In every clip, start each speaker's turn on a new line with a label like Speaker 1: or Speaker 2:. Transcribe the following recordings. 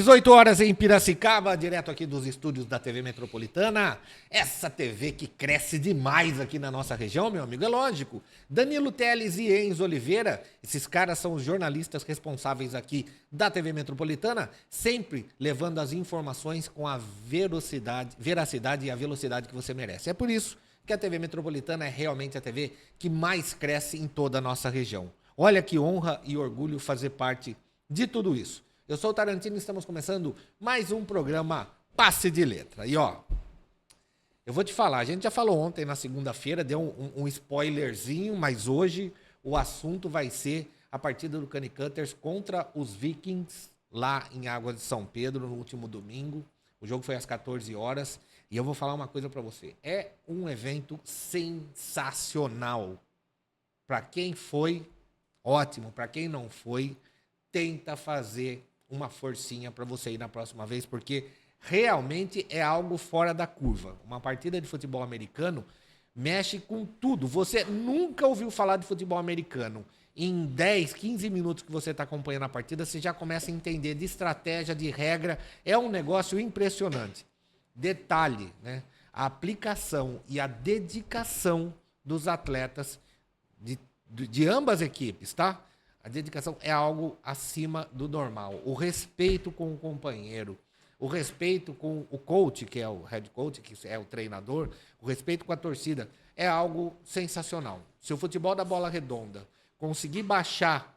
Speaker 1: 18 horas em Piracicaba, direto aqui dos estúdios da TV Metropolitana. Essa TV que cresce demais aqui na nossa região, meu amigo, é lógico. Danilo Teles e Enzo Oliveira, esses caras são os jornalistas responsáveis aqui da TV Metropolitana, sempre levando as informações com a veracidade e a velocidade que você merece. É por isso que a TV Metropolitana é realmente a TV que mais cresce em toda a nossa região. Olha que honra e orgulho fazer parte de tudo isso. Eu sou o Tarantino e estamos começando mais um programa Passe de Letra. E ó, eu vou te falar, a gente já falou ontem na segunda-feira, deu um spoilerzinho, mas hoje o assunto vai ser a partida do Canicutters contra os Vikings lá em Águas de São Pedro no último domingo. O jogo foi às 14 horas e eu vou falar uma coisa pra você. É um evento sensacional. Pra quem foi, ótimo. Pra quem não foi, tenta fazer uma forcinha para você ir na próxima vez, porque realmente é algo fora da curva. Uma partida de futebol americano mexe com tudo. Você nunca ouviu falar de futebol americano. Em 10, 15 minutos que você está acompanhando a partida, você já começa a entender de estratégia, de regra. É um negócio impressionante. Detalhe, né? A aplicação e a dedicação dos atletas de ambas equipes, tá? A dedicação é algo acima do normal. O respeito com o companheiro, o respeito com o coach, que é o head coach, que é o treinador, o respeito com a torcida, é algo sensacional. Se o futebol da bola redonda conseguir baixar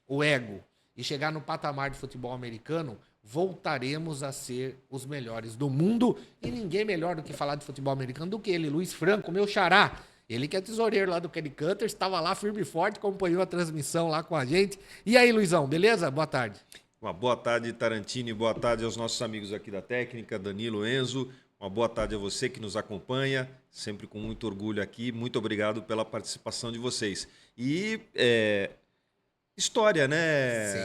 Speaker 1: o ego e chegar no patamar de futebol americano, voltaremos a ser os melhores do mundo. E ninguém melhor do que falar de futebol americano do que ele, Luiz Franco, meu xará. Ele que é tesoureiro lá do Canicutters, estava lá firme e forte, acompanhou a transmissão lá com a gente. E aí, Luizão, beleza? Boa tarde.
Speaker 2: Uma boa tarde, Tarantino, e boa tarde aos nossos amigos aqui da técnica, Danilo, Enzo. Uma boa tarde a você que nos acompanha, sempre com muito orgulho aqui. Muito obrigado pela participação de vocês. E história, né, sim,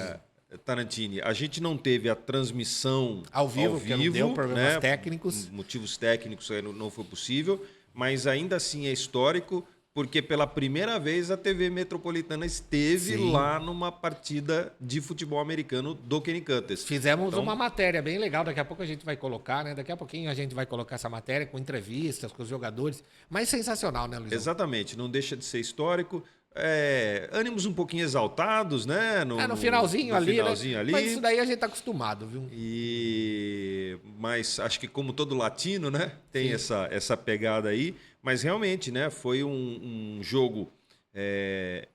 Speaker 2: Tarantini? A gente não teve a transmissão
Speaker 1: ao vivo, porque não deu problemas técnicos.
Speaker 2: Motivos técnicos não foi possível. Mas ainda assim é histórico, porque pela primeira vez a TV Metropolitana esteve sim lá numa partida de futebol americano do Canicutters.
Speaker 1: Fizemos uma matéria bem legal, daqui a pouco a gente vai colocar, né? Daqui a pouquinho a gente vai colocar essa matéria com entrevistas com os jogadores, mas sensacional, né, Luizão?
Speaker 2: Exatamente, não deixa de ser histórico. Ânimos um pouquinho exaltados, né?
Speaker 1: No finalzinho, ali,
Speaker 2: finalzinho, né? Ali.
Speaker 1: Mas isso daí a gente tá acostumado, viu?
Speaker 2: Mas acho que como todo latino, né? Tem essa pegada aí. Mas realmente, né? Foi um jogo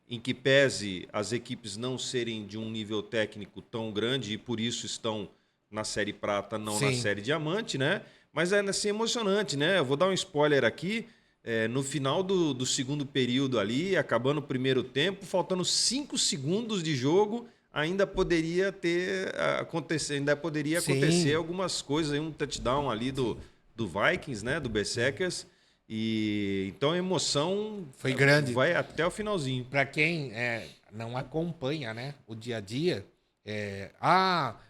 Speaker 2: em que pese as equipes não serem de um nível técnico tão grande e por isso estão na Série Prata, não na Série Diamante, né? Mas é assim, emocionante, né? Eu vou dar um spoiler aqui. No final do segundo período ali, acabando o primeiro tempo, faltando 5 segundos de jogo, ainda poderia acontecer algumas coisas, aí, um touchdown ali do Vikings, né, do Berserkers. E então a emoção
Speaker 1: foi grande.
Speaker 2: Vai até o finalzinho.
Speaker 1: Para quem não acompanha, né, o dia a dia,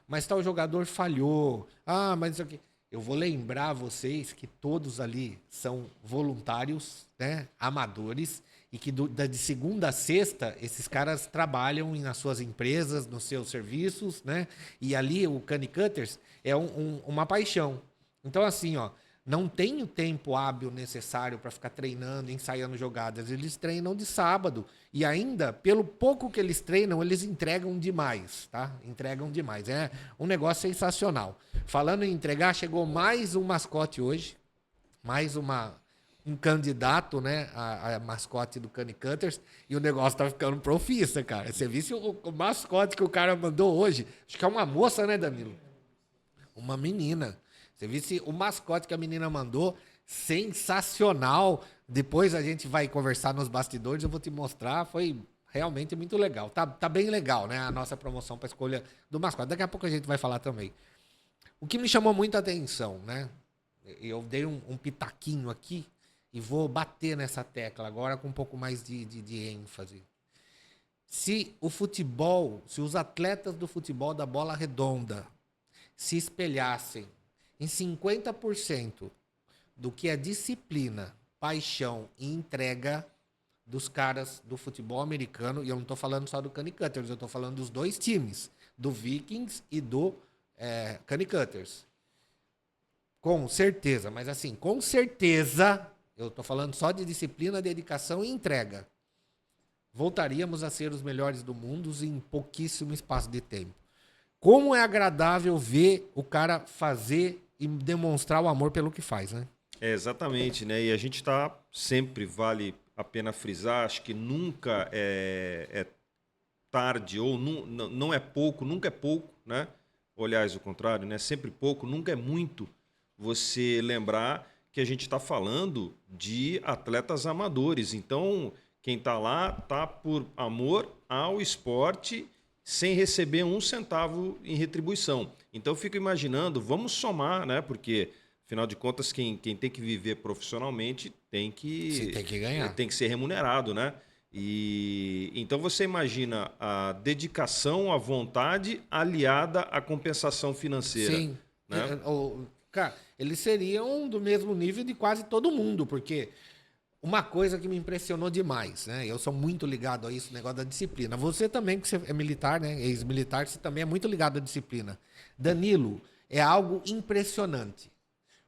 Speaker 1: mas tal jogador falhou. Mas isso aqui. Eu vou lembrar vocês que todos ali são voluntários, né, amadores, e que de segunda a sexta esses caras trabalham nas suas empresas, nos seus serviços, né? E ali o Canicutters é uma paixão. Então assim, ó, não tem o tempo hábil necessário para ficar treinando, ensaiando jogadas. Eles treinam de sábado e ainda, pelo pouco que eles treinam, eles entregam demais, tá? Entregam demais. É um negócio sensacional. Falando em entregar, chegou mais um mascote hoje, mais um candidato, né, a mascote do Canicutters, e o negócio tá ficando profissa, cara. Você viu o mascote que o cara mandou hoje? Acho que é uma moça, né, Danilo? Uma menina. Você viu o mascote que a menina mandou? Sensacional. Depois a gente vai conversar nos bastidores, eu vou te mostrar. Foi realmente muito legal. Tá bem legal, né? A nossa promoção para escolha do mascote. Daqui a pouco a gente vai falar também. O que me chamou muita atenção, né? Eu dei um pitaquinho aqui e vou bater nessa tecla agora com um pouco mais de ênfase. Se os atletas do futebol da bola redonda se espelhassem em 50% do que é disciplina, paixão e entrega dos caras do futebol americano, e eu não estou falando só do Canicutters, eu estou falando dos dois times, do Vikings e do Canicutters. Com certeza, mas assim, com certeza, eu tô falando só de disciplina, dedicação e entrega. Voltaríamos a ser os melhores do mundo em pouquíssimo espaço de tempo. Como é agradável ver o cara fazer e demonstrar o amor pelo que faz, né?
Speaker 2: Exatamente, né? E a gente está sempre, vale a pena frisar, acho que nunca é tarde ou não é pouco, nunca é pouco, né? Ou, aliás, o contrário, né? Sempre pouco, nunca é muito você lembrar que a gente está falando de atletas amadores. Então, quem está lá está por amor ao esporte sem receber um centavo em retribuição. Então, eu fico imaginando, vamos somar, né? Porque, afinal de contas, quem tem que viver profissionalmente
Speaker 1: Tem que ganhar.
Speaker 2: tem que ser remunerado, né? E então você imagina a dedicação, a vontade aliada à compensação financeira.
Speaker 1: Sim.
Speaker 2: Né?
Speaker 1: Cara, eles seriam do mesmo nível de quase todo mundo, porque uma coisa que me impressionou demais, né? Eu sou muito ligado a isso, negócio da disciplina. Você também, que você é militar, né? Ex-militar, você também é muito ligado à disciplina. Danilo, é algo impressionante.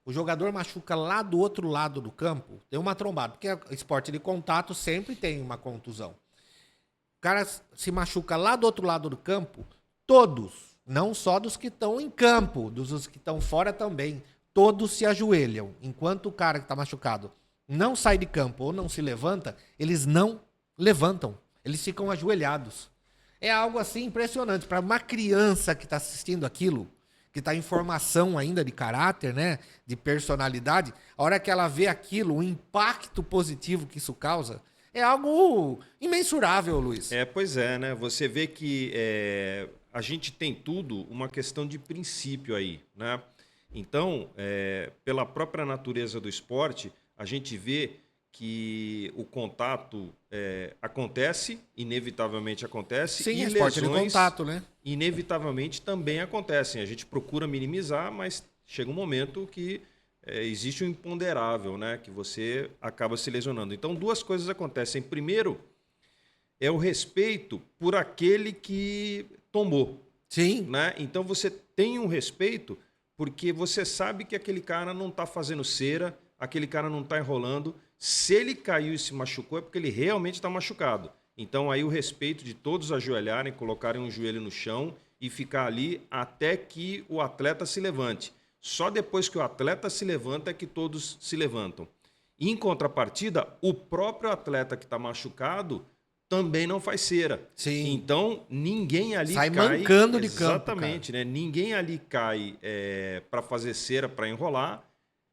Speaker 1: O jogador machuca lá do outro lado do campo, tem uma trombada, porque esporte de contato sempre tem uma contusão. O cara se machuca lá do outro lado do campo, todos, não só dos que estão em campo, dos que estão fora também, todos se ajoelham. Enquanto o cara que está machucado não sai de campo ou não se levanta, eles não levantam, eles ficam ajoelhados. É algo assim impressionante para uma criança que está assistindo aquilo, que está em formação ainda de caráter, né, de personalidade. A hora que ela vê aquilo, o impacto positivo que isso causa, é algo imensurável, Luiz.
Speaker 2: Pois é, né? Você vê que a gente tem tudo uma questão de princípio aí, né? Então, pela própria natureza do esporte, a gente vê que o contato acontece, inevitavelmente acontece,
Speaker 1: Sim,
Speaker 2: e
Speaker 1: esporte de
Speaker 2: lesões
Speaker 1: contato, né?
Speaker 2: inevitavelmente também acontecem. A gente procura minimizar, mas chega um momento que existe um imponderável, né? Que você acaba se lesionando. Então, duas coisas acontecem. Primeiro, é o respeito por aquele que tombou.
Speaker 1: Sim.
Speaker 2: Né? Então, você tem um respeito porque você sabe que aquele cara não está fazendo cera, aquele cara não está enrolando. Se ele caiu e se machucou, é porque ele realmente está machucado. Então, aí o respeito de todos ajoelharem, colocarem um joelho no chão e ficar ali até que o atleta se levante. Só depois que o atleta se levanta é que todos se levantam. Em contrapartida, o próprio atleta que está machucado também não faz cera.
Speaker 1: Sim.
Speaker 2: Então, ninguém ali
Speaker 1: sai
Speaker 2: cai...
Speaker 1: mancando de campo,
Speaker 2: Exatamente, né? Ninguém ali cai para fazer cera, para enrolar,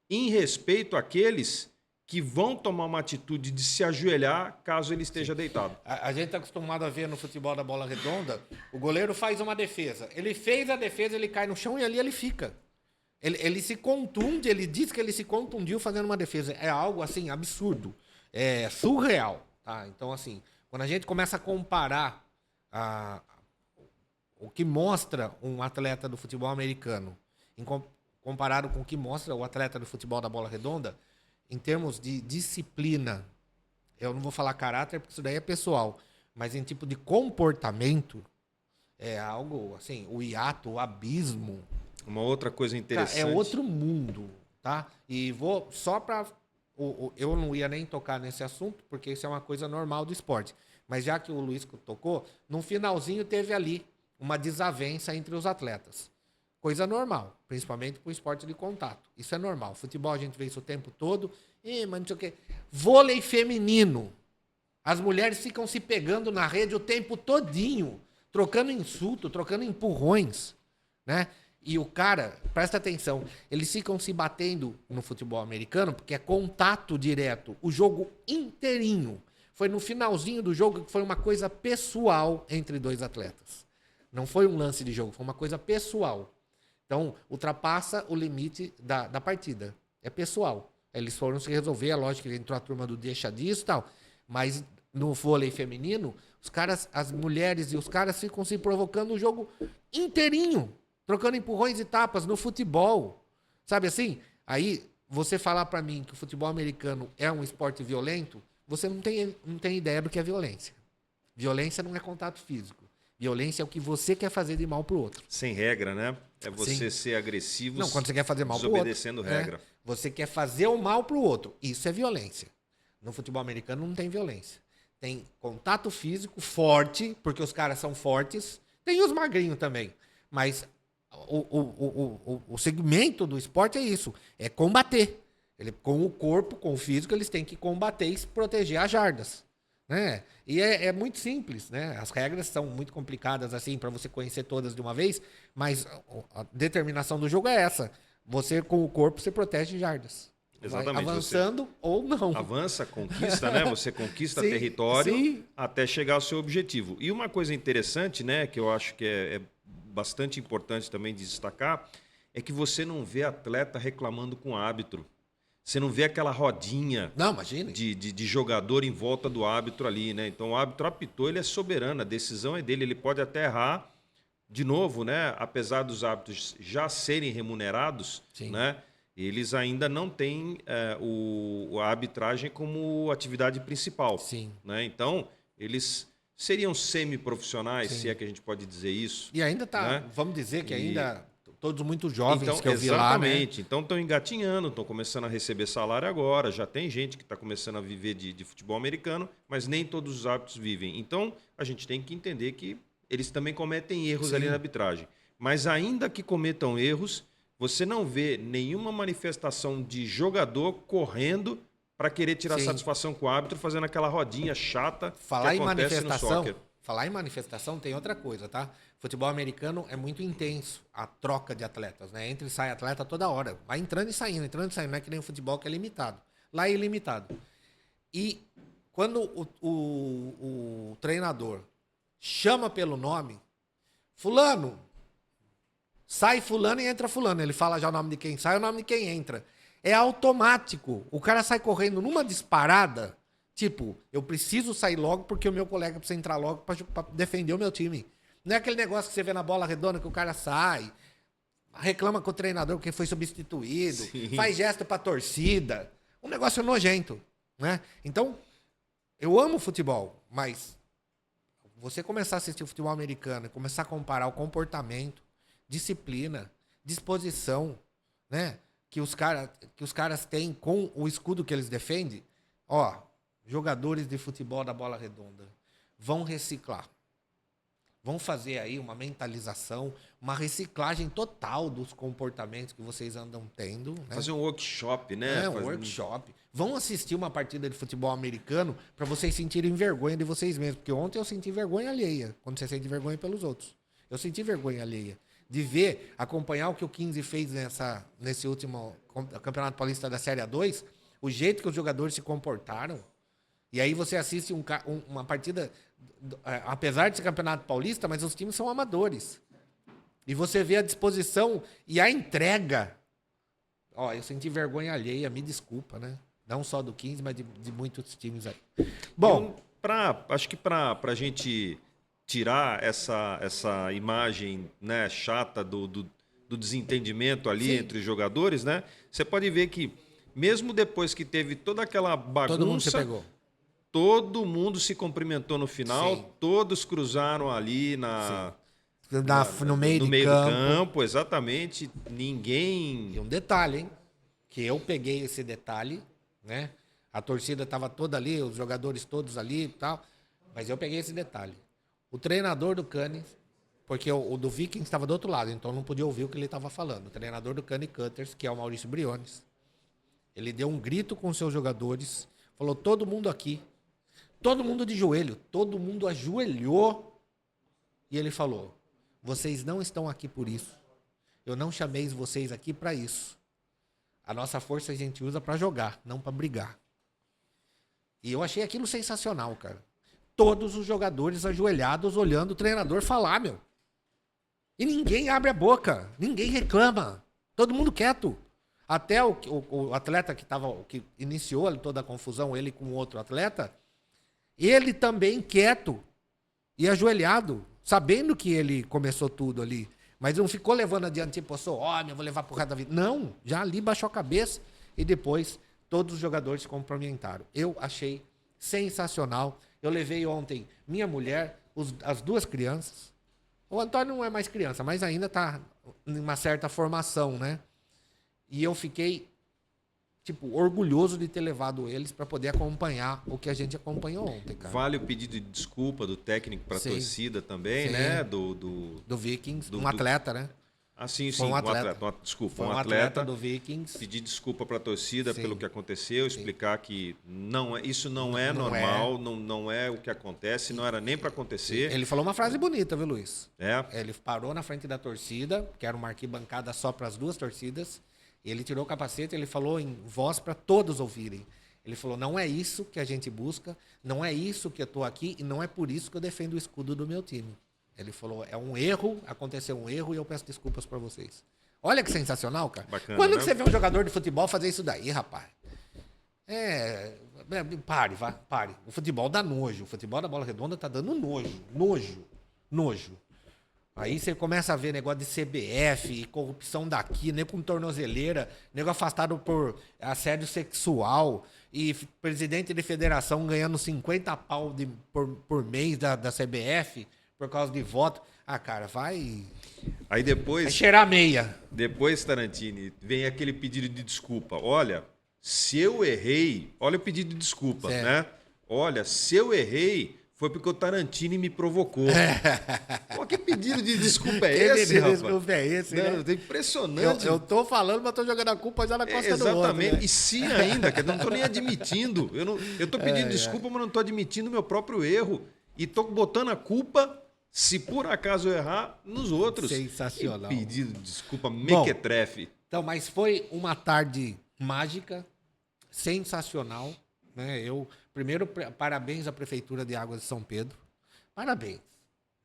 Speaker 2: em respeito àqueles que vão tomar uma atitude de se ajoelhar caso ele esteja deitado.
Speaker 1: A gente está acostumado a ver no futebol da bola redonda, o goleiro faz uma defesa. Ele fez a defesa, ele cai no chão e ali ele fica. Ele se contunde, ele diz que ele se contundiu fazendo uma defesa. É algo, assim, absurdo. É surreal, tá? Então, assim, quando a gente começa a comparar o que mostra um atleta do futebol americano comparado com o que mostra o atleta do futebol da bola redonda, em termos de disciplina, eu não vou falar caráter, porque isso daí é pessoal, mas em tipo de comportamento, é algo, assim, o hiato, o abismo.
Speaker 2: Uma outra coisa interessante...
Speaker 1: É outro mundo, tá? E vou só para... Eu não ia nem tocar nesse assunto, porque isso é uma coisa normal do esporte. Mas já que o Luiz tocou, no finalzinho teve ali uma desavença entre os atletas. Coisa normal, principalmente para o esporte de contato. Isso é normal. Futebol a gente vê isso o tempo todo. Mas não sei o quê. Vôlei feminino. As mulheres ficam se pegando na rede o tempo todinho, trocando insulto, trocando empurrões, né? E o cara, presta atenção, eles ficam se batendo no futebol americano porque é contato direto, o jogo inteirinho. Foi no finalzinho do jogo que foi uma coisa pessoal entre dois atletas. Não foi um lance de jogo, foi uma coisa pessoal. Então, ultrapassa o limite da partida. É pessoal. Eles foram se resolver, é lógico que entrou a turma do deixa disso e tal, mas no vôlei feminino, os caras, as mulheres e os caras ficam se provocando o jogo inteirinho, trocando empurrões e tapas no futebol. Sabe assim? Aí, você falar pra mim que o futebol americano é um esporte violento, você não tem ideia do que é violência. Violência não é contato físico. Violência é o que você quer fazer de mal pro outro.
Speaker 2: Sem regra, né? É você ser agressivo,
Speaker 1: Não, quando você quer fazer mal pro outro.
Speaker 2: desobedecendo regra.
Speaker 1: Você quer fazer o mal pro outro. Isso é violência. No futebol americano não tem violência. Tem contato físico forte, porque os caras são fortes. Tem os magrinhos também. Mas o segmento do esporte é isso. É combater. Com o corpo, com o físico, eles têm que combater e se proteger às jardas. Né? E é muito simples, né? As regras são muito complicadas assim para você conhecer todas de uma vez, mas a determinação do jogo é essa. Você com o corpo se protege jardas.
Speaker 2: Exatamente.
Speaker 1: Vai avançando ou não.
Speaker 2: Avança, conquista, né? Você conquista
Speaker 1: Sim,
Speaker 2: território
Speaker 1: sim.
Speaker 2: até chegar ao seu objetivo. E uma coisa interessante, né, que eu acho que é bastante importante também de destacar, é que você não vê atleta reclamando com o árbitro. Você não vê aquela rodinha
Speaker 1: Não, imagine.
Speaker 2: de jogador em volta do árbitro ali, né? Então o árbitro apitou, ele é soberano, a decisão é dele, ele pode até errar. De novo, né? Apesar dos árbitros já serem remunerados,
Speaker 1: Sim.
Speaker 2: né? Eles ainda não têm a arbitragem como atividade principal.
Speaker 1: Sim.
Speaker 2: Né? Então, eles seriam semi-profissionais, se é que a gente pode dizer isso.
Speaker 1: E ainda tá,
Speaker 2: né?
Speaker 1: vamos dizer que ainda todos muito jovens que eu vi lá, né?
Speaker 2: Exatamente. Então estão engatinhando, estão começando a receber salário agora. Já tem gente que está começando a viver de futebol americano, mas nem todos os árbitros vivem. Então a gente tem que entender que eles também cometem erros ali na arbitragem. Mas ainda que cometam erros, você não vê nenhuma manifestação de jogador correndo para querer tirar satisfação com o árbitro, fazendo aquela rodinha chata
Speaker 1: Falar
Speaker 2: que
Speaker 1: em
Speaker 2: acontece
Speaker 1: manifestação,
Speaker 2: no soccer.
Speaker 1: falar em manifestação tem outra coisa, tá? Futebol americano é muito intenso a troca de atletas, né? Entra e sai atleta toda hora. Vai entrando e saindo. Não é que nem o futebol que é limitado. Lá é ilimitado. E quando o treinador chama pelo nome, fulano, sai fulano e entra fulano. Ele fala já o nome de quem sai e o nome de quem entra. É automático. O cara sai correndo numa disparada. Tipo, eu preciso sair logo porque o meu colega precisa entrar logo para defender o meu time. Não é aquele negócio que você vê na bola redonda que o cara sai, reclama com o treinador porque foi substituído, faz gesto pra torcida. Um negócio nojento, né? Então, eu amo futebol, mas você começar a assistir o futebol americano e começar a comparar o comportamento, disciplina, disposição, né? Que os caras têm com o escudo que eles defendem, ó, jogadores de futebol da bola redonda vão reciclar. Vão fazer aí uma mentalização, uma reciclagem total dos comportamentos que vocês andam tendo. Né?
Speaker 2: Fazer um workshop, né?
Speaker 1: Um workshop. Vão assistir uma partida de futebol americano para vocês sentirem vergonha de vocês mesmos. Porque ontem eu senti vergonha alheia, quando você sente vergonha pelos outros. Eu senti vergonha alheia. De ver, acompanhar o que o 15 fez nesse último Campeonato Paulista da Série A2, o jeito que os jogadores se comportaram. E aí você assiste uma partida, apesar de ser Campeonato Paulista, mas os times são amadores. E você vê a disposição e a entrega. Ó, eu senti vergonha alheia, me desculpa, né? Não só do 15, mas de muitos times aí. Bom,
Speaker 2: acho que para a gente tirar essa imagem, né, chata do desentendimento ali entre os jogadores, né? Você pode ver que mesmo depois que teve toda aquela bagunça,
Speaker 1: todo mundo se pegou.
Speaker 2: Todo mundo se cumprimentou no final, todos cruzaram ali
Speaker 1: no meio
Speaker 2: do
Speaker 1: campo.
Speaker 2: campo, exatamente. Ninguém.
Speaker 1: E um detalhe, hein? Que eu peguei esse detalhe, né? A torcida estava toda ali, os jogadores todos ali e tal. Mas eu peguei esse detalhe. O treinador do Cannes, porque o do Vikings estava do outro lado, então não podia ouvir o que ele estava falando. O treinador do Cannes Cutters, que é o Maurício Briones, ele deu um grito com seus jogadores, falou: todo mundo aqui. Todo mundo de joelho, todo mundo ajoelhou. E ele falou: vocês não estão aqui por isso. Eu não chamei vocês aqui para isso. A nossa força a gente usa para jogar, não para brigar. E eu achei aquilo sensacional, cara. Todos os jogadores ajoelhados olhando o treinador falar, meu. E ninguém abre a boca, ninguém reclama. Todo mundo quieto. Até o atleta que iniciou toda a confusão, ele com outro atleta, ele também quieto e ajoelhado, sabendo que ele começou tudo ali. Mas não ficou levando adiante, tipo, eu sou homem, eu vou levar pro resto da vida. Não, já ali baixou a cabeça e depois todos os jogadores se cumprimentaram. Eu achei sensacional. Eu levei ontem minha mulher, as duas crianças. O Antônio não é mais criança, mas ainda está em uma certa formação, né? E eu fiquei, tipo, orgulhoso de ter levado eles para poder acompanhar o que a gente acompanhou ontem, cara.
Speaker 2: Vale o pedido de desculpa do técnico para a
Speaker 1: Sim.
Speaker 2: torcida também,
Speaker 1: Sim.
Speaker 2: né?
Speaker 1: Do Vikings,
Speaker 2: do-
Speaker 1: um atleta, né?
Speaker 2: Ah, sim,
Speaker 1: Foi
Speaker 2: sim.
Speaker 1: um atleta.
Speaker 2: Desculpa,
Speaker 1: Foi
Speaker 2: um
Speaker 1: um
Speaker 2: atleta.
Speaker 1: do Vikings.
Speaker 2: Pedir desculpa para a torcida
Speaker 1: Sim.
Speaker 2: pelo que aconteceu, explicar que isso não é
Speaker 1: Não
Speaker 2: normal, não é o que acontece, não era nem para acontecer.
Speaker 1: Ele falou uma frase bonita, viu, Luiz?
Speaker 2: É.
Speaker 1: Ele parou na frente da torcida, que era uma arquibancada só para as duas torcidas. Ele tirou o capacete e ele falou em voz para todos ouvirem. Ele falou, não é isso que a gente busca, não é isso que eu estou aqui e não é por isso que eu defendo o escudo do meu time. Ele falou, é um erro, aconteceu um erro e eu peço desculpas para vocês. Olha que sensacional, cara.
Speaker 2: Bacana,
Speaker 1: Quando
Speaker 2: né?
Speaker 1: que você vê um jogador de futebol fazer isso daí, rapaz? Pare. O futebol dá nojo. O futebol da bola redonda tá dando nojo. Aí você começa a ver negócio de CBF, corrupção daqui, nego com tornozeleira, nego afastado por assédio sexual e presidente de federação ganhando 50 pau por mês da CBF por causa de voto. Ah, cara, vai
Speaker 2: Aí depois,
Speaker 1: cheirar meia.
Speaker 2: depois, Tarantini, vem aquele pedido de desculpa. Olha, se eu errei, olha o pedido de desculpa,
Speaker 1: Certo.
Speaker 2: né? Olha, se eu errei, foi porque o Tarantini me provocou. Pô, que pedido de desculpa é
Speaker 1: Que
Speaker 2: esse,
Speaker 1: pedido de
Speaker 2: rapaz?
Speaker 1: desculpa é esse,
Speaker 2: Não,
Speaker 1: né?
Speaker 2: impressionante.
Speaker 1: Eu tô falando, mas tô jogando a culpa já na costa do outro.
Speaker 2: Exatamente.
Speaker 1: Né?
Speaker 2: E se ainda, que eu não tô nem admitindo. Eu tô pedindo desculpa, mas não tô admitindo o meu próprio erro. E tô botando a culpa, se por acaso eu errar, nos outros.
Speaker 1: Sensacional.
Speaker 2: Que pedido de desculpa mequetrefe.
Speaker 1: Então, mas foi uma tarde mágica, sensacional, né? Primeiro, parabéns à Prefeitura de Águas de São Pedro. Parabéns.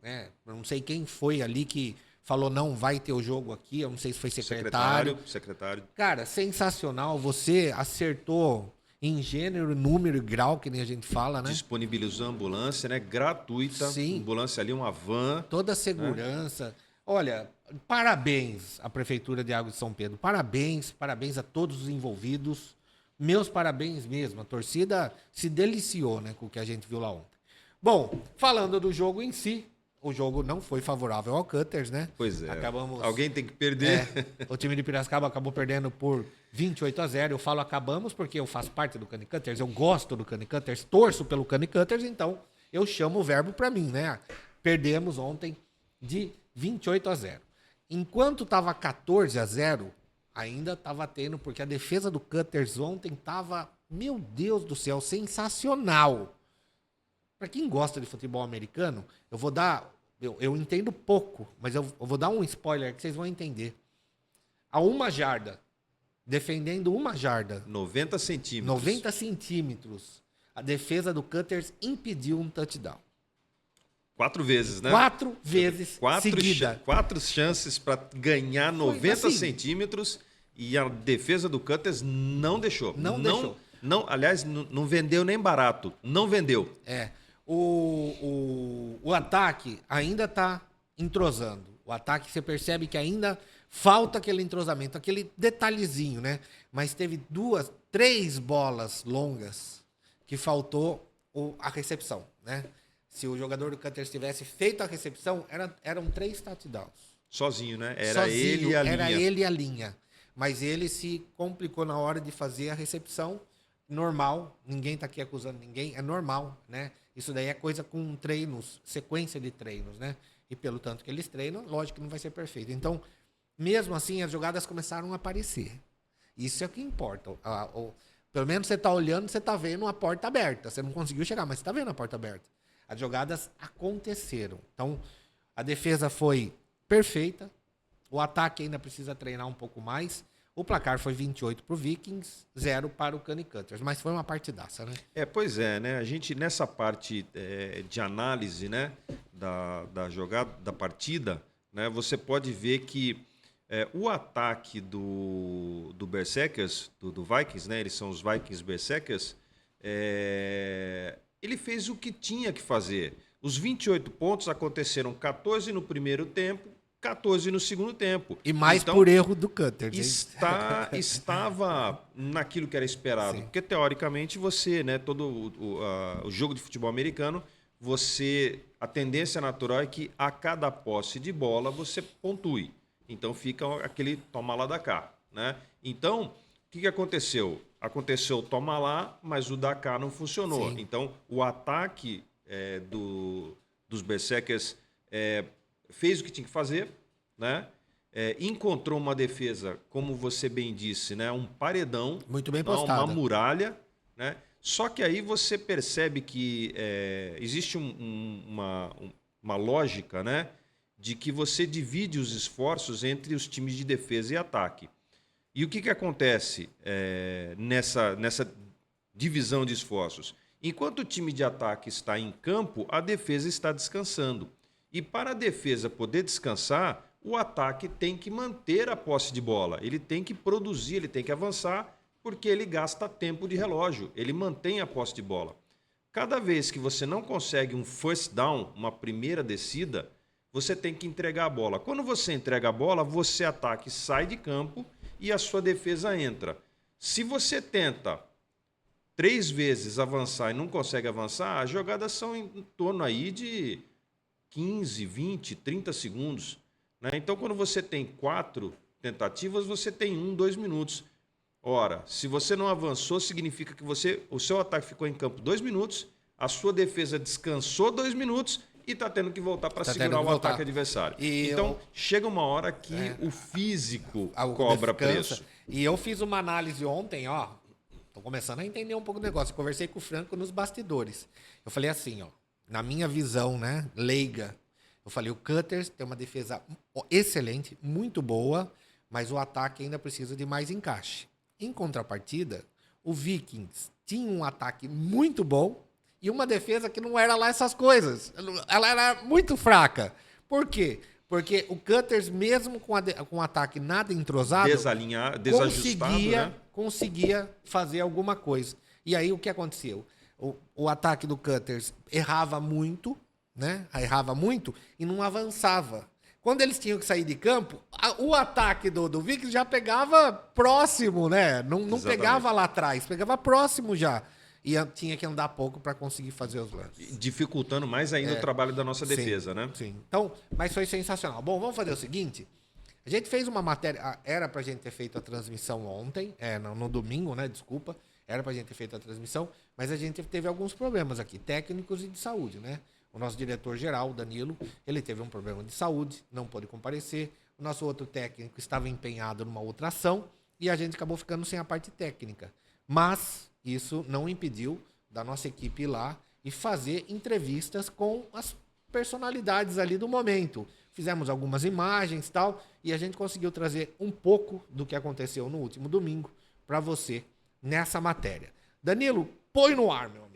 Speaker 1: Né? Eu não sei quem foi ali que falou não vai ter o jogo aqui, eu não sei se foi secretário.
Speaker 2: Secretário.
Speaker 1: Cara, sensacional. Você acertou em gênero, número e grau, que nem a gente fala, né?
Speaker 2: Disponibilizou a ambulância, né? Gratuita.
Speaker 1: Sim.
Speaker 2: Ambulância ali, uma van.
Speaker 1: Toda a segurança. Olha, parabéns à Prefeitura de Águas de São Pedro. Parabéns a todos os envolvidos. Meus parabéns mesmo. A torcida se deliciou, né, com o que a gente viu lá ontem. Bom, falando do jogo em si, o jogo não foi favorável ao Cutters, né?
Speaker 2: Pois é.
Speaker 1: Acabamos.
Speaker 2: Alguém tem que perder.
Speaker 1: O time de Piracicaba acabou perdendo por 28-0. Eu falo acabamos porque eu faço parte do Cani Cutters, eu gosto do Cani Cutters, torço pelo Cani Cutters, então eu chamo o verbo para mim, né? Perdemos ontem de 28-0. Enquanto estava 14-0, ainda estava tendo, porque a defesa do Cutters ontem estava, meu Deus do céu, sensacional. Para quem gosta de futebol americano, eu vou dar. Eu entendo pouco, mas eu vou dar um spoiler que vocês vão entender. A 1 jarda, defendendo 1 jarda,
Speaker 2: 90 centímetros.
Speaker 1: 90 centímetros, a defesa do Cutters impediu um touchdown.
Speaker 2: 4 vezes, né?
Speaker 1: 4 vezes seguida.
Speaker 2: 4 chances para ganhar 90
Speaker 1: assim.
Speaker 2: centímetros e a defesa do Cutters não deixou.
Speaker 1: Não deixou.
Speaker 2: Não, aliás, não vendeu nem barato. Não vendeu.
Speaker 1: O ataque ainda está entrosando. O ataque, você percebe que ainda falta aquele entrosamento, aquele detalhezinho, né? Mas teve 3 bolas longas que faltou a recepção, né? Se o jogador do Cutters tivesse feito a recepção, eram 3 touchdowns.
Speaker 2: Sozinho, né? Era
Speaker 1: Sozinho,
Speaker 2: ele e a linha.
Speaker 1: Era ele e a linha. Mas ele se complicou na hora de fazer a recepção. Normal, ninguém está aqui acusando ninguém, é normal, né? Isso daí é coisa com treinos, sequência de treinos, né? E pelo tanto que eles treinam, lógico que não vai ser perfeito. Então, mesmo assim, as jogadas começaram a aparecer. Isso é o que importa. Pelo menos você está olhando, você está vendo a porta aberta. Você não conseguiu chegar, mas você está vendo a porta aberta. As jogadas aconteceram. Então, a defesa foi perfeita. O ataque ainda precisa treinar um pouco mais. O placar foi 28 para o Vikings, 0 para o Cani Cutters. Mas foi uma partidaça, né?
Speaker 2: Pois é, né? A gente, nessa parte de análise, né, da jogada, da partida, né, você pode ver que o ataque do Berserkers, do Vikings, né? Eles são os Vikings Berserkers, ele fez o que tinha que fazer. Os 28 pontos aconteceram 14 no primeiro tempo, 14 no segundo tempo.
Speaker 1: E mais
Speaker 2: então,
Speaker 1: por erro do Cutters.
Speaker 2: Estava naquilo que era esperado.
Speaker 1: Sim.
Speaker 2: Porque, teoricamente, você, né, todo o jogo de futebol americano, a tendência natural é que a cada posse de bola você pontue. Então fica aquele toma lá da cá, né? Então, o que aconteceu? Aconteceu o toma lá, mas o da cá não funcionou.
Speaker 1: Sim.
Speaker 2: Então, o ataque dos Berserkers fez o que tinha que fazer, né? Encontrou uma defesa, como você bem disse, né? Um paredão,
Speaker 1: Muito bem postada.
Speaker 2: uma muralha, né? Só que aí você percebe que existe uma lógica, né? De que você divide os esforços entre os times de defesa e ataque. E o que acontece nessa divisão de esforços? Enquanto o time de ataque está em campo, a defesa está descansando. E para a defesa poder descansar, o ataque tem que manter a posse de bola. Ele tem que produzir, ele tem que avançar, porque ele gasta tempo de relógio. Ele mantém a posse de bola. Cada vez que você não consegue um first down, uma primeira descida, você tem que entregar a bola. Quando você entrega a bola, você ataque sai de campo e a sua defesa entra. Se você tenta 3 vezes avançar e não consegue avançar, as jogadas são em torno aí de 15, 20, 30 segundos. Né? Então, quando você tem 4 tentativas, você tem 1, 2 minutos. Ora, se você não avançou, significa que o seu ataque ficou em campo 2 minutos, a sua defesa descansou 2 minutos e está tendo que voltar para segurar o ataque adversário. Então, chega uma hora que o físico cobra preço.
Speaker 1: E eu fiz uma análise ontem, ó. Tô começando a entender um pouco do negócio. Eu conversei com o Franco nos bastidores. Eu falei assim, ó. Na minha visão, né, leiga, eu falei, o Cutters tem uma defesa excelente, muito boa, mas o ataque ainda precisa de mais encaixe. Em contrapartida, o Vikings tinha um ataque muito bom e uma defesa que não era lá essas coisas. Ela era muito fraca. Por quê? Porque o Cutters, mesmo com o ataque nada entrosado,
Speaker 2: desajustado,
Speaker 1: conseguia fazer alguma coisa. E aí o que aconteceu? O ataque do Cutters errava muito, né? Errava muito e não avançava. Quando eles tinham que sair de campo, o ataque do Vikings já pegava próximo, né? Não pegava lá atrás, pegava próximo já. E tinha que andar pouco para conseguir fazer os lances.
Speaker 2: Dificultando mais ainda o trabalho da nossa defesa, né?
Speaker 1: Sim. Então, mas foi sensacional. Bom, vamos fazer o seguinte. A gente fez uma matéria... Era pra gente ter feito a transmissão ontem. No domingo, né? Desculpa. Era pra gente ter feito a transmissão. Mas a gente teve alguns problemas aqui. Técnicos e de saúde, né? O nosso diretor-geral, Danilo, ele teve um problema de saúde. Não pôde comparecer. O nosso outro técnico estava empenhado numa outra ação. E a gente acabou ficando sem a parte técnica. Mas... isso não impediu da nossa equipe ir lá e fazer entrevistas com as personalidades ali do momento. Fizemos algumas imagens e tal, e a gente conseguiu trazer um pouco do que aconteceu no último domingo para você nessa matéria. Danilo, põe no ar, meu amigo.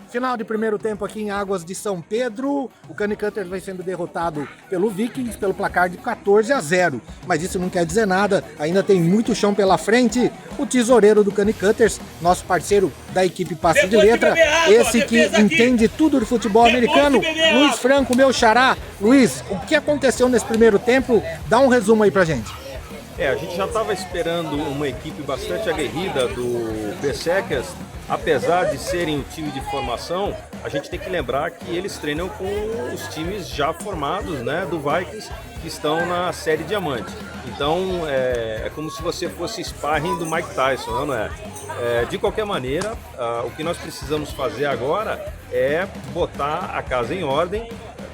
Speaker 1: Final de primeiro tempo aqui em Águas de São Pedro. O Cane Cutters vai sendo derrotado pelo Vikings pelo placar de 14-0. Mas isso não quer dizer nada, ainda tem muito chão pela frente. O tesoureiro do Cane Cutters, nosso parceiro da equipe Passe de Letra, esse que entende tudo do futebol americano, Luiz Franco, meu xará. Luiz, o que aconteceu nesse primeiro tempo? Dá um resumo aí pra gente.
Speaker 3: A gente já estava esperando uma equipe bastante aguerrida do Berserkers. Apesar de serem um time de formação, a gente tem que lembrar que eles treinam com os times já formados, né, do Vikings, que estão na série Diamante. Então é como se você fosse sparring do Mike Tyson, não é? De qualquer maneira, o que nós precisamos fazer agora é botar a casa em ordem.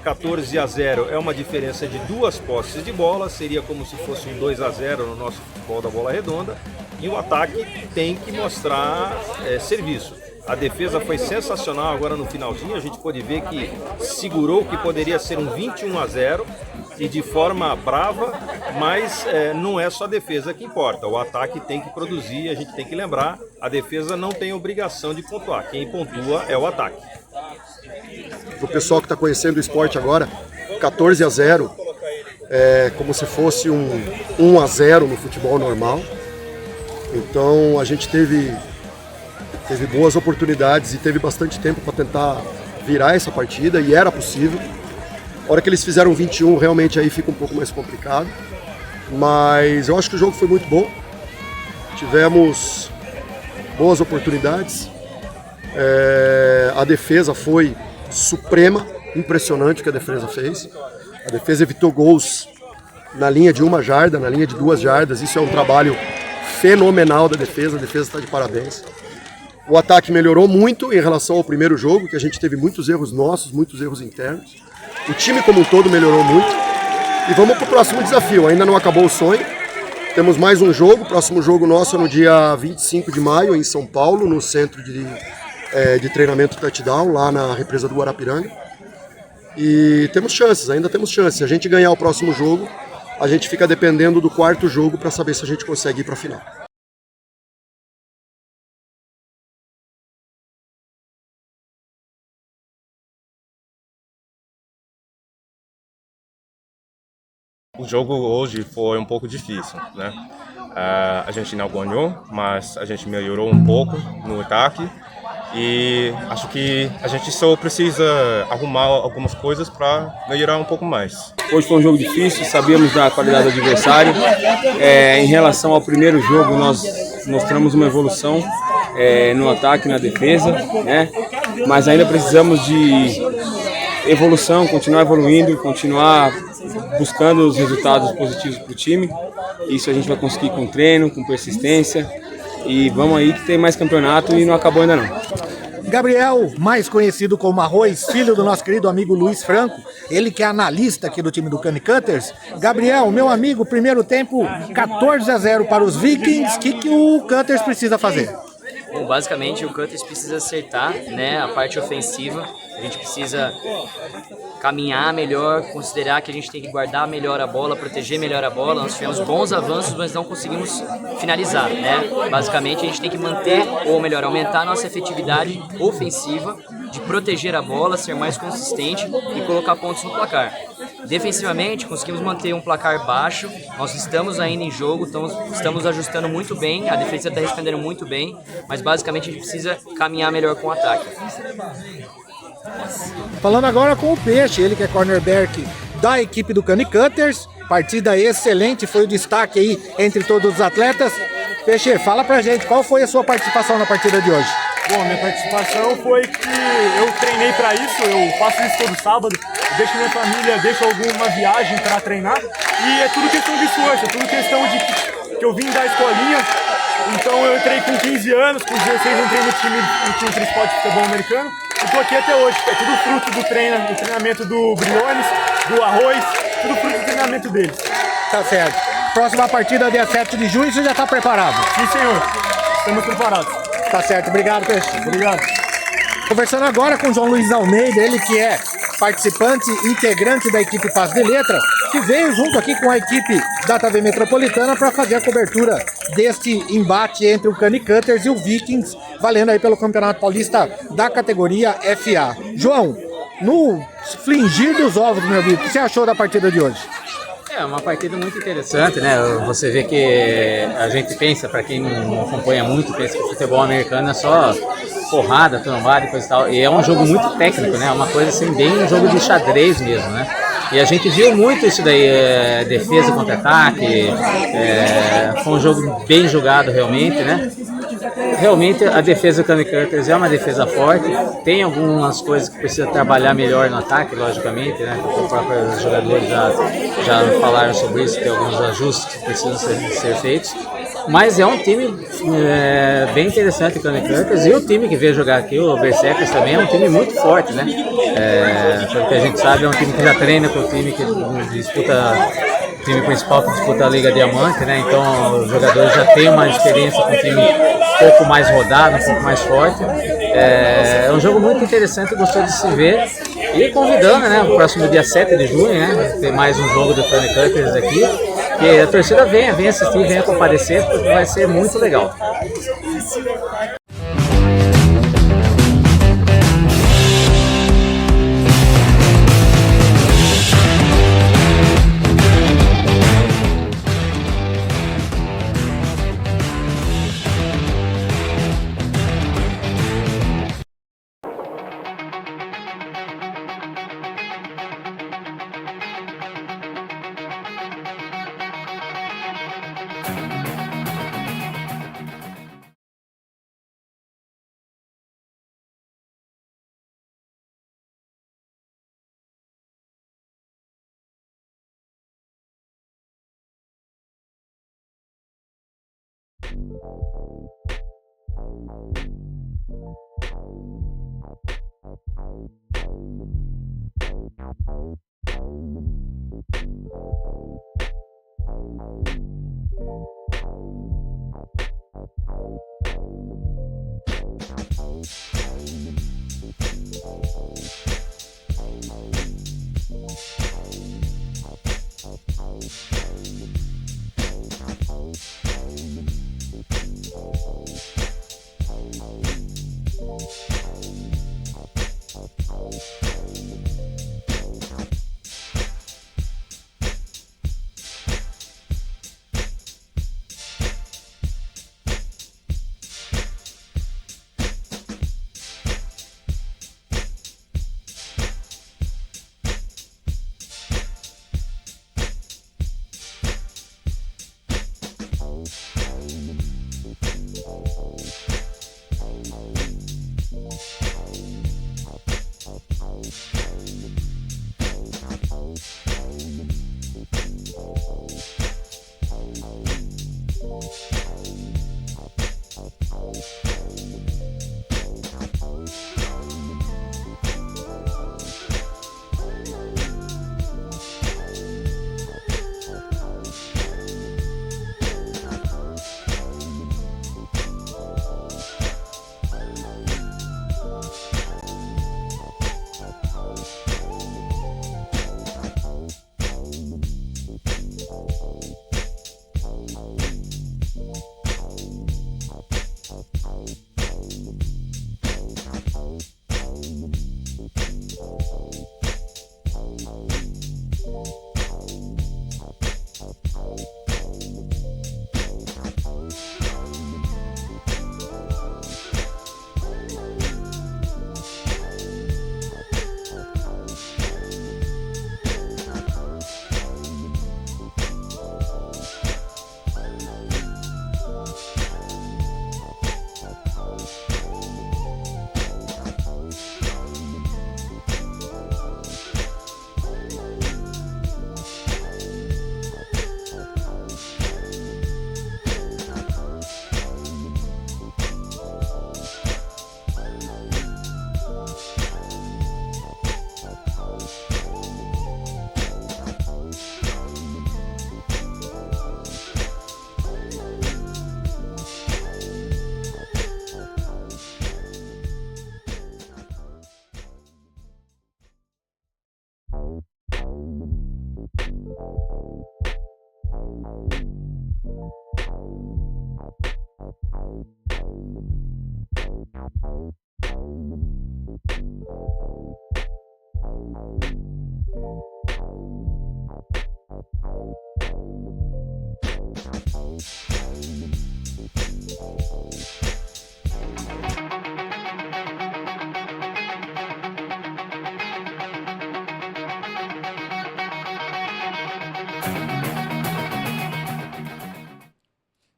Speaker 3: 14-0 é uma diferença de 2 posses de bola, seria como se fosse um 2-0 no nosso futebol da bola redonda. E o ataque tem que mostrar serviço. A defesa foi sensacional agora no finalzinho, a gente pôde ver que segurou o que poderia ser um 21-0 e de forma brava, mas não é só a defesa que importa. O ataque tem que produzir, a gente tem que lembrar, a defesa não tem obrigação de pontuar. Quem pontua é o ataque.
Speaker 4: Para o pessoal que está conhecendo o esporte agora, 14-0 é como se fosse um 1-0 no futebol normal. Então a gente teve boas oportunidades e teve bastante tempo para tentar virar essa partida, e era possível. A hora que eles fizeram 21, realmente aí fica um pouco mais complicado. Mas eu acho que o jogo foi muito bom. Tivemos boas oportunidades. A defesa foi suprema, impressionante o que a defesa fez. A defesa evitou gols na linha de 1 jarda, na linha de 2 jardas. Isso é um trabalho fenomenal da defesa. A defesa está de parabéns. O ataque melhorou muito em relação ao primeiro jogo, que a gente teve muitos erros nossos, muitos erros internos. O time como um todo melhorou muito. E vamos para o próximo desafio. Ainda não acabou o sonho. Temos mais um jogo. O próximo jogo nosso é no dia 25 de maio, em São Paulo, no centro de treinamento touchdown, lá na represa do Guarapiranga. E temos chances, ainda temos chances. Se a gente ganhar o próximo jogo, a gente fica dependendo do quarto jogo para saber se a gente consegue ir para a final.
Speaker 5: O jogo hoje foi um pouco difícil, né? A gente não ganhou, mas a gente melhorou um pouco no ataque e acho que a gente só precisa arrumar algumas coisas para melhorar um pouco mais.
Speaker 6: Hoje foi um jogo difícil, sabíamos da qualidade do adversário. Em relação ao primeiro jogo, nós mostramos uma evolução no ataque e na defesa, né? Mas ainda precisamos de evolução, continuar evoluindo, continuar buscando os resultados positivos para o time. Isso a gente vai conseguir com treino, com persistência, e vamos aí que tem mais campeonato e não acabou ainda não.
Speaker 1: Gabriel, mais conhecido como Arroz, filho do nosso querido amigo Luiz Franco, ele que é analista aqui do time do Canicutters. Gabriel, meu amigo, primeiro tempo 14-0 para os Vikings. O que o Cutters precisa fazer?
Speaker 7: Bom, basicamente o Cutters precisa acertar, né, a parte ofensiva. A gente precisa caminhar melhor, considerar que a gente tem que guardar melhor a bola, proteger melhor a bola. Nós tivemos bons avanços, mas não conseguimos finalizar, né? Basicamente a gente tem que manter, ou melhor, aumentar a nossa efetividade ofensiva, de proteger a bola, ser mais consistente e colocar pontos no placar. Defensivamente, conseguimos manter um placar baixo, nós estamos ainda em jogo, estamos ajustando muito bem, a defesa está respondendo muito bem, mas basicamente a gente precisa caminhar melhor com o ataque.
Speaker 1: Falando agora com o Peixe, ele que é cornerback da equipe do Canicutters. Partida excelente, foi o destaque aí entre todos os atletas. Peixe, fala pra gente, qual foi a sua participação na partida de hoje?
Speaker 8: Bom, minha participação foi que eu treinei para isso, eu faço isso todo sábado, deixo minha família, deixo alguma viagem para treinar, e é tudo questão de esforço, é tudo questão de que eu vim da escolinha. Então eu entrei com 15 anos, com 16 eu entrei no time principal de futebol americano e estou aqui até hoje. É tudo fruto do treinamento do Briones, do Arroz, tudo fruto do treinamento deles.
Speaker 1: Tá certo. Próxima partida, dia 7 de junho, você já está preparado?
Speaker 8: Sim, senhor. Estamos preparados.
Speaker 1: Tá certo. Obrigado, Peixe.
Speaker 8: Obrigado.
Speaker 1: Conversando agora com o João Luiz Almeida, ele que é participante, integrante da equipe Paz de Letra, que veio junto aqui com a equipe da TV Metropolitana para fazer a cobertura deste embate entre o Canicutters e o Vikings, valendo aí pelo Campeonato Paulista da categoria FA. João, no flingir dos ovos, meu amigo, o que você achou da partida de hoje?
Speaker 9: É uma partida muito interessante, né? Você vê que a gente pensa, para quem não acompanha muito, pensa que o futebol americano é só porrada, trombada e coisa e tal. E é um jogo muito técnico, né? Uma coisa assim, bem um jogo de xadrez mesmo, né? E a gente viu muito isso daí, defesa contra ataque, foi um jogo bem jogado realmente, né? Realmente a defesa do Canicutters é uma defesa forte, tem algumas coisas que precisa trabalhar melhor no ataque, logicamente, né? Os próprios jogadores já falaram sobre isso, tem alguns ajustes que precisam ser feitos. Mas é um time bem interessante o Canicutters, e o time que veio jogar aqui, o Berserkers, também é um time muito forte, né? Pelo que a gente sabe, é um time que já treina com o time que disputa, o time principal que disputa a Liga Diamante, né? Então os jogadores já têm uma experiência com um time um pouco mais rodado, um pouco mais forte. É um jogo muito interessante, gostou de se ver. E convidando, né, o próximo dia 7 de junho, né, ter mais um jogo do Candy Cutters aqui, que a torcida venha assistir, venha comparecer, porque vai ser muito legal.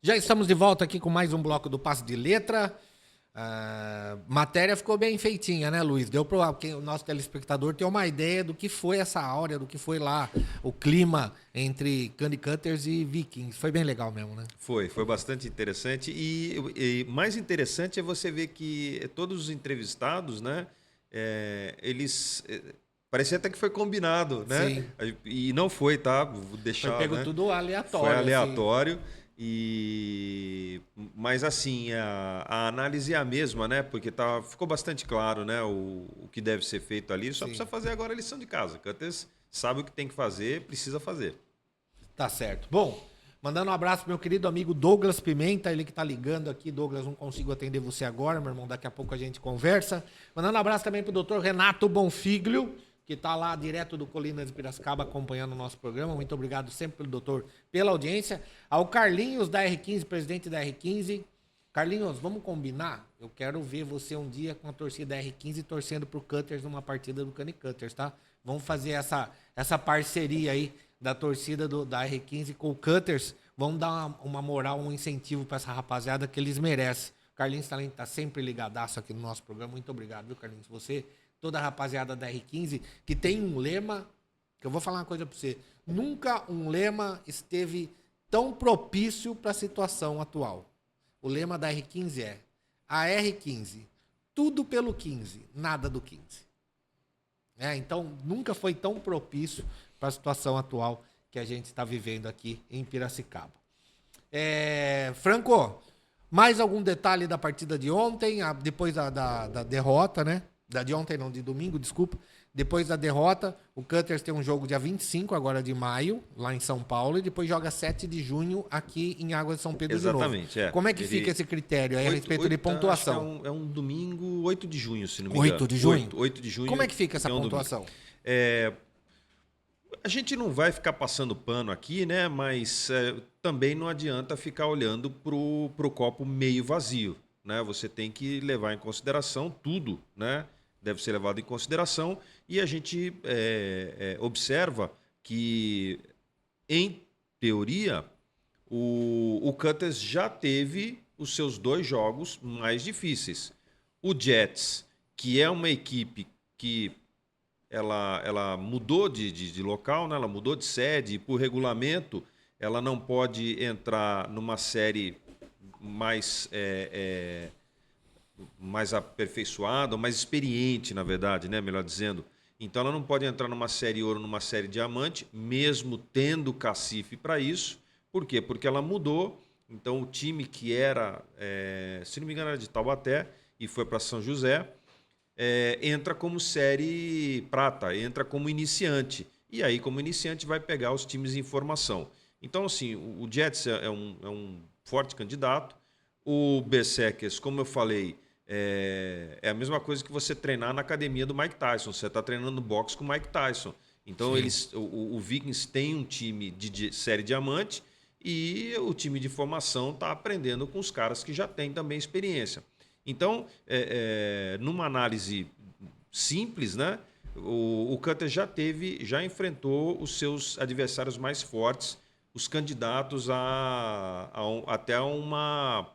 Speaker 1: Já estamos de volta aqui com mais um bloco do Passe de Letra. Matéria ficou bem feitinha, né, Luiz? Deu para o nosso telespectador ter uma ideia do que foi essa áurea, do que foi lá o clima entre Candy Cutters e Vikings. Foi bem legal mesmo, né?
Speaker 2: Foi bastante interessante. E mais interessante é você ver que todos os entrevistados, né, eles... Parecia até que foi combinado, né?
Speaker 1: Sim.
Speaker 2: E não foi, tá? Vou deixar,
Speaker 1: foi pego
Speaker 2: né?
Speaker 1: tudo aleatório.
Speaker 2: Foi aleatório.
Speaker 1: Assim.
Speaker 2: Mas assim, a análise é a mesma, né? Porque ficou bastante claro, né? O que deve ser feito ali. Só precisa fazer agora a lição de casa. Cutters sabe o que tem que fazer, precisa fazer.
Speaker 1: Tá certo. Bom, mandando um abraço pro meu querido amigo Douglas Pimenta, ele que tá ligando aqui. Douglas, não consigo atender você agora, meu irmão, daqui a pouco a gente conversa. Mandando um abraço também pro doutor Renato Bonfiglio, que tá lá direto do Colinas de Piracicaba acompanhando o nosso programa. Muito obrigado sempre pelo doutor, pela audiência. Ao Carlinhos da R15, presidente da R15. Carlinhos, vamos combinar? Eu quero ver você um dia com a torcida da R15 torcendo pro Cutters numa partida do Cane Cutters, tá? Vamos fazer essa parceria aí da torcida da R15 com o Cutters. Vamos dar uma moral, um incentivo para essa rapaziada que eles merecem. O Carlinhos tá sempre ligadaço aqui no nosso programa. Muito obrigado, viu, Carlinhos? Você, toda a rapaziada da R15, que tem um lema, que eu vou falar uma coisa para você. Nunca um lema esteve tão propício para a situação atual. O lema da R15 é: a R15, tudo pelo 15, nada do 15. Então, nunca foi tão propício para a situação atual que a gente está vivendo aqui em Piracicaba. Franco, mais algum detalhe da partida de ontem, depois da derrota, né? De ontem não, de domingo, desculpa. Depois da derrota, o Cutters tem um jogo dia 25 agora de maio, lá em São Paulo, e depois joga 7 de junho aqui em Águas de São Pedro de novo.
Speaker 2: Exatamente.
Speaker 1: Como é que fica esse critério aí a respeito de pontuação?
Speaker 2: É um domingo, 8 de junho, se não me engano.
Speaker 1: 8 de junho?
Speaker 2: 8 de junho.
Speaker 1: Como é que fica essa pontuação?
Speaker 2: A gente não vai ficar passando pano aqui, né? Mas também não adianta ficar olhando pro copo meio vazio, né? Você tem que levar em consideração tudo, né? Deve ser levado em consideração, e a gente observa que, em teoria, o Cutters já teve os seus 2 jogos mais difíceis. O Jets, que é uma equipe que ela mudou de local, né? Ela mudou de sede, e por regulamento ela não pode entrar numa série mais aperfeiçoada, mais experiente, na verdade, né? Melhor dizendo. Então ela não pode entrar numa série ouro, numa série diamante, mesmo tendo cacife para isso. Por quê? Porque ela mudou. Então o time que era, se não me engano, era de Taubaté e foi para São José, entra como série prata, entra como iniciante. E aí, como iniciante, vai pegar os times em formação. Então, assim, o Jets é um forte candidato. O Berserkers, como eu falei, é a mesma coisa que você treinar na academia do Mike Tyson. Você está treinando boxe com o Mike Tyson. Então, o Vikings tem um time de série diamante e o time de formação está aprendendo com os caras que já têm também experiência. Então, numa análise simples, né, o Cutters já enfrentou os seus adversários mais fortes, os candidatos até uma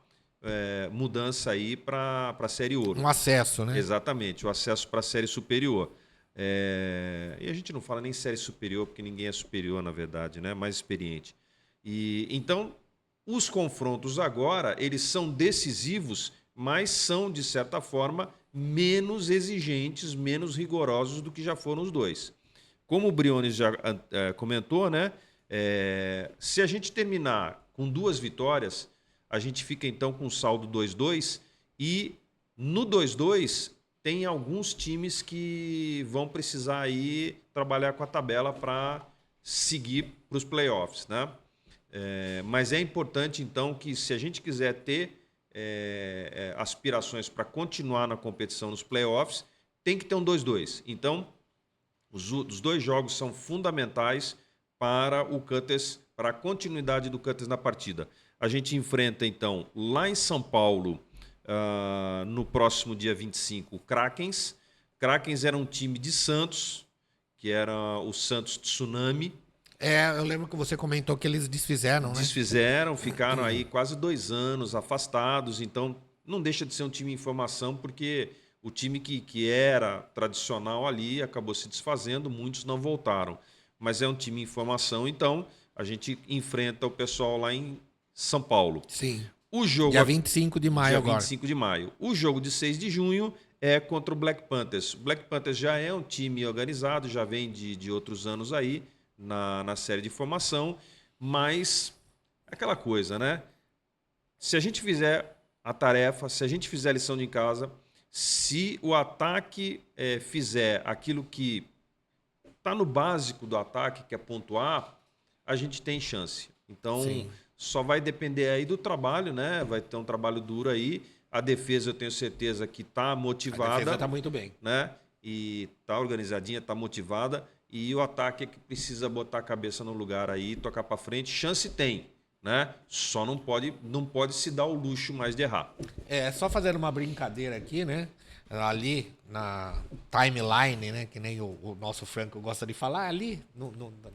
Speaker 2: mudança aí para a Série Ouro.
Speaker 1: Um acesso, né?
Speaker 2: Exatamente, o acesso para a Série Superior. E a gente não fala nem Série Superior, porque ninguém é superior, na verdade, né? Mais experiente. Então, os confrontos agora, eles são decisivos, mas são, de certa forma, menos exigentes, menos rigorosos do que já foram os dois. Como o Briones já comentou, né? Se a gente terminar com 2 vitórias, a gente fica então com saldo 2-2, e no 2-2 tem alguns times que vão precisar aí trabalhar com a tabela para seguir para os playoffs, né? Mas é importante então que, se a gente quiser ter aspirações para continuar na competição nos playoffs, tem que ter um 2-2. Então, os 2 jogos são fundamentais para o Cutters, para a continuidade do Cutters na partida. A gente enfrenta, então, lá em São Paulo, no próximo dia 25, o Krakens. Krakens era um time de Santos, que era o Santos Tsunami.
Speaker 1: Eu lembro que você comentou que eles desfizeram, né?
Speaker 2: Desfizeram, ficaram aí quase 2 anos afastados. Então, não deixa de ser um time em formação, porque o time que era tradicional ali acabou se desfazendo, muitos não voltaram. Mas é um time em formação, então a gente enfrenta o pessoal lá em São Paulo.
Speaker 1: Sim.
Speaker 2: O jogo
Speaker 1: dia 25 de maio agora.
Speaker 2: Dia 25 de maio. O jogo de 6 de junho é contra o Black Panthers. O Black Panthers já é um time organizado, já vem de outros anos aí na série de formação, mas aquela coisa, né? Se a gente fizer a tarefa, se a gente fizer a lição de casa, se o ataque fizer aquilo que está no básico do ataque, que é pontuar, a gente tem chance. Então,
Speaker 1: Sim.
Speaker 2: só vai depender aí do trabalho, né? Vai ter um trabalho duro aí. A defesa, eu tenho certeza que está
Speaker 1: A
Speaker 2: motivada.
Speaker 1: defesa está muito bem.
Speaker 2: Né? E está organizadinha, está motivada. E o ataque é que precisa botar a cabeça no lugar aí, tocar para frente. Chance tem, né? Só não pode se dar o luxo mais de errar.
Speaker 1: Só fazendo uma brincadeira aqui, né? Ali na timeline, né? Que nem o nosso Franco gosta de falar, ali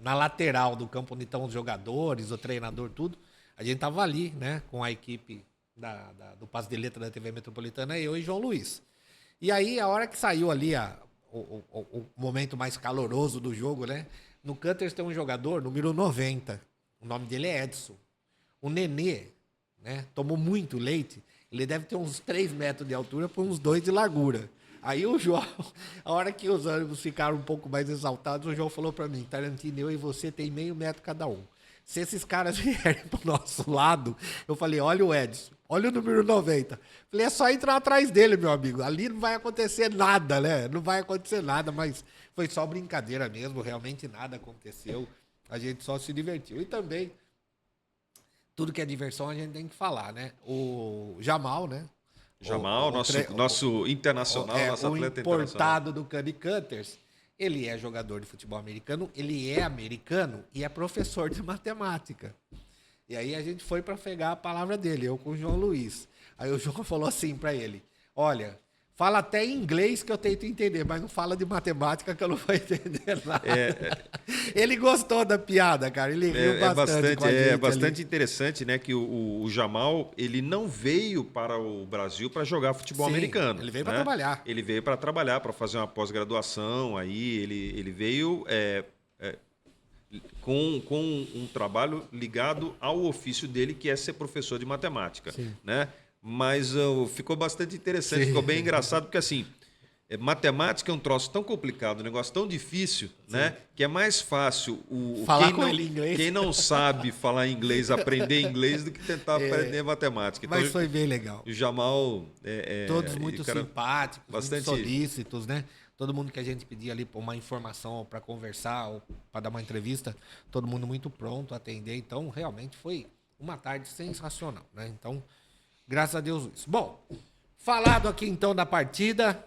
Speaker 1: na lateral do campo onde estão os jogadores, o treinador, tudo. A gente tava ali, né? Com a equipe do Passe de Letra da TV Metropolitana, eu e João Luiz. E aí, a hora que saiu ali o momento mais caloroso do jogo, né? No Cutters tem um jogador, número 90. O nome dele é Edson. O Nenê, né? Tomou muito leite. Ele deve ter uns 3 metros de altura por uns 2 de largura. Aí o João, a hora que os ânimos ficaram um pouco mais exaltados, o João falou pra mim, Tarantino, eu e você tem meio metro cada um. Se esses caras vierem pro nosso lado, eu falei, olha o Edson, olha o número 90. Falei, é só entrar atrás dele, meu amigo. Ali não vai acontecer nada, né? Não vai acontecer nada, mas foi só brincadeira mesmo, realmente nada aconteceu. A gente só se divertiu. E também, tudo que é diversão a gente tem que falar, né? O Jamal, né?
Speaker 2: Jamal, nosso internacional, nosso atleta internacional.
Speaker 1: O importado do Cani Cutters, ele é jogador de futebol americano, ele é americano e é professor de matemática. E aí a gente foi para pegar a palavra dele, eu com o João Luiz. Aí o João falou assim para ele, olha, fala até em inglês que eu tento entender, mas não fala de matemática que eu não vou entender nada. Ele gostou da piada, cara. Ele riu bastante com a gente.
Speaker 2: É bastante interessante, né, que o Jamal, ele não veio para o Brasil para jogar futebol americano.
Speaker 1: Ele veio para
Speaker 2: né?
Speaker 1: trabalhar.
Speaker 2: Ele veio para trabalhar, para fazer uma pós-graduação. Aí ele veio com um trabalho ligado ao ofício dele, que é ser professor de matemática.
Speaker 1: Sim.
Speaker 2: Né? Mas ficou bastante interessante,
Speaker 1: Sim.
Speaker 2: ficou bem engraçado, porque assim, matemática é um troço tão complicado, um negócio tão difícil, né? Que é mais fácil
Speaker 1: Falar com ele em inglês.
Speaker 2: quem não sabe falar inglês, aprender inglês, do que tentar aprender matemática. Então,
Speaker 1: Mas foi bem legal.
Speaker 2: o Jamal...
Speaker 1: Todos muito
Speaker 2: cara,
Speaker 1: simpáticos,
Speaker 2: bastante-
Speaker 1: muito solícitos, né? Todo mundo que a gente pedia ali por uma informação, para conversar, ou para dar uma entrevista, todo mundo muito pronto a atender. Então, realmente foi uma tarde sensacional, né? Então, graças a Deus isso. Bom, falado aqui então da partida,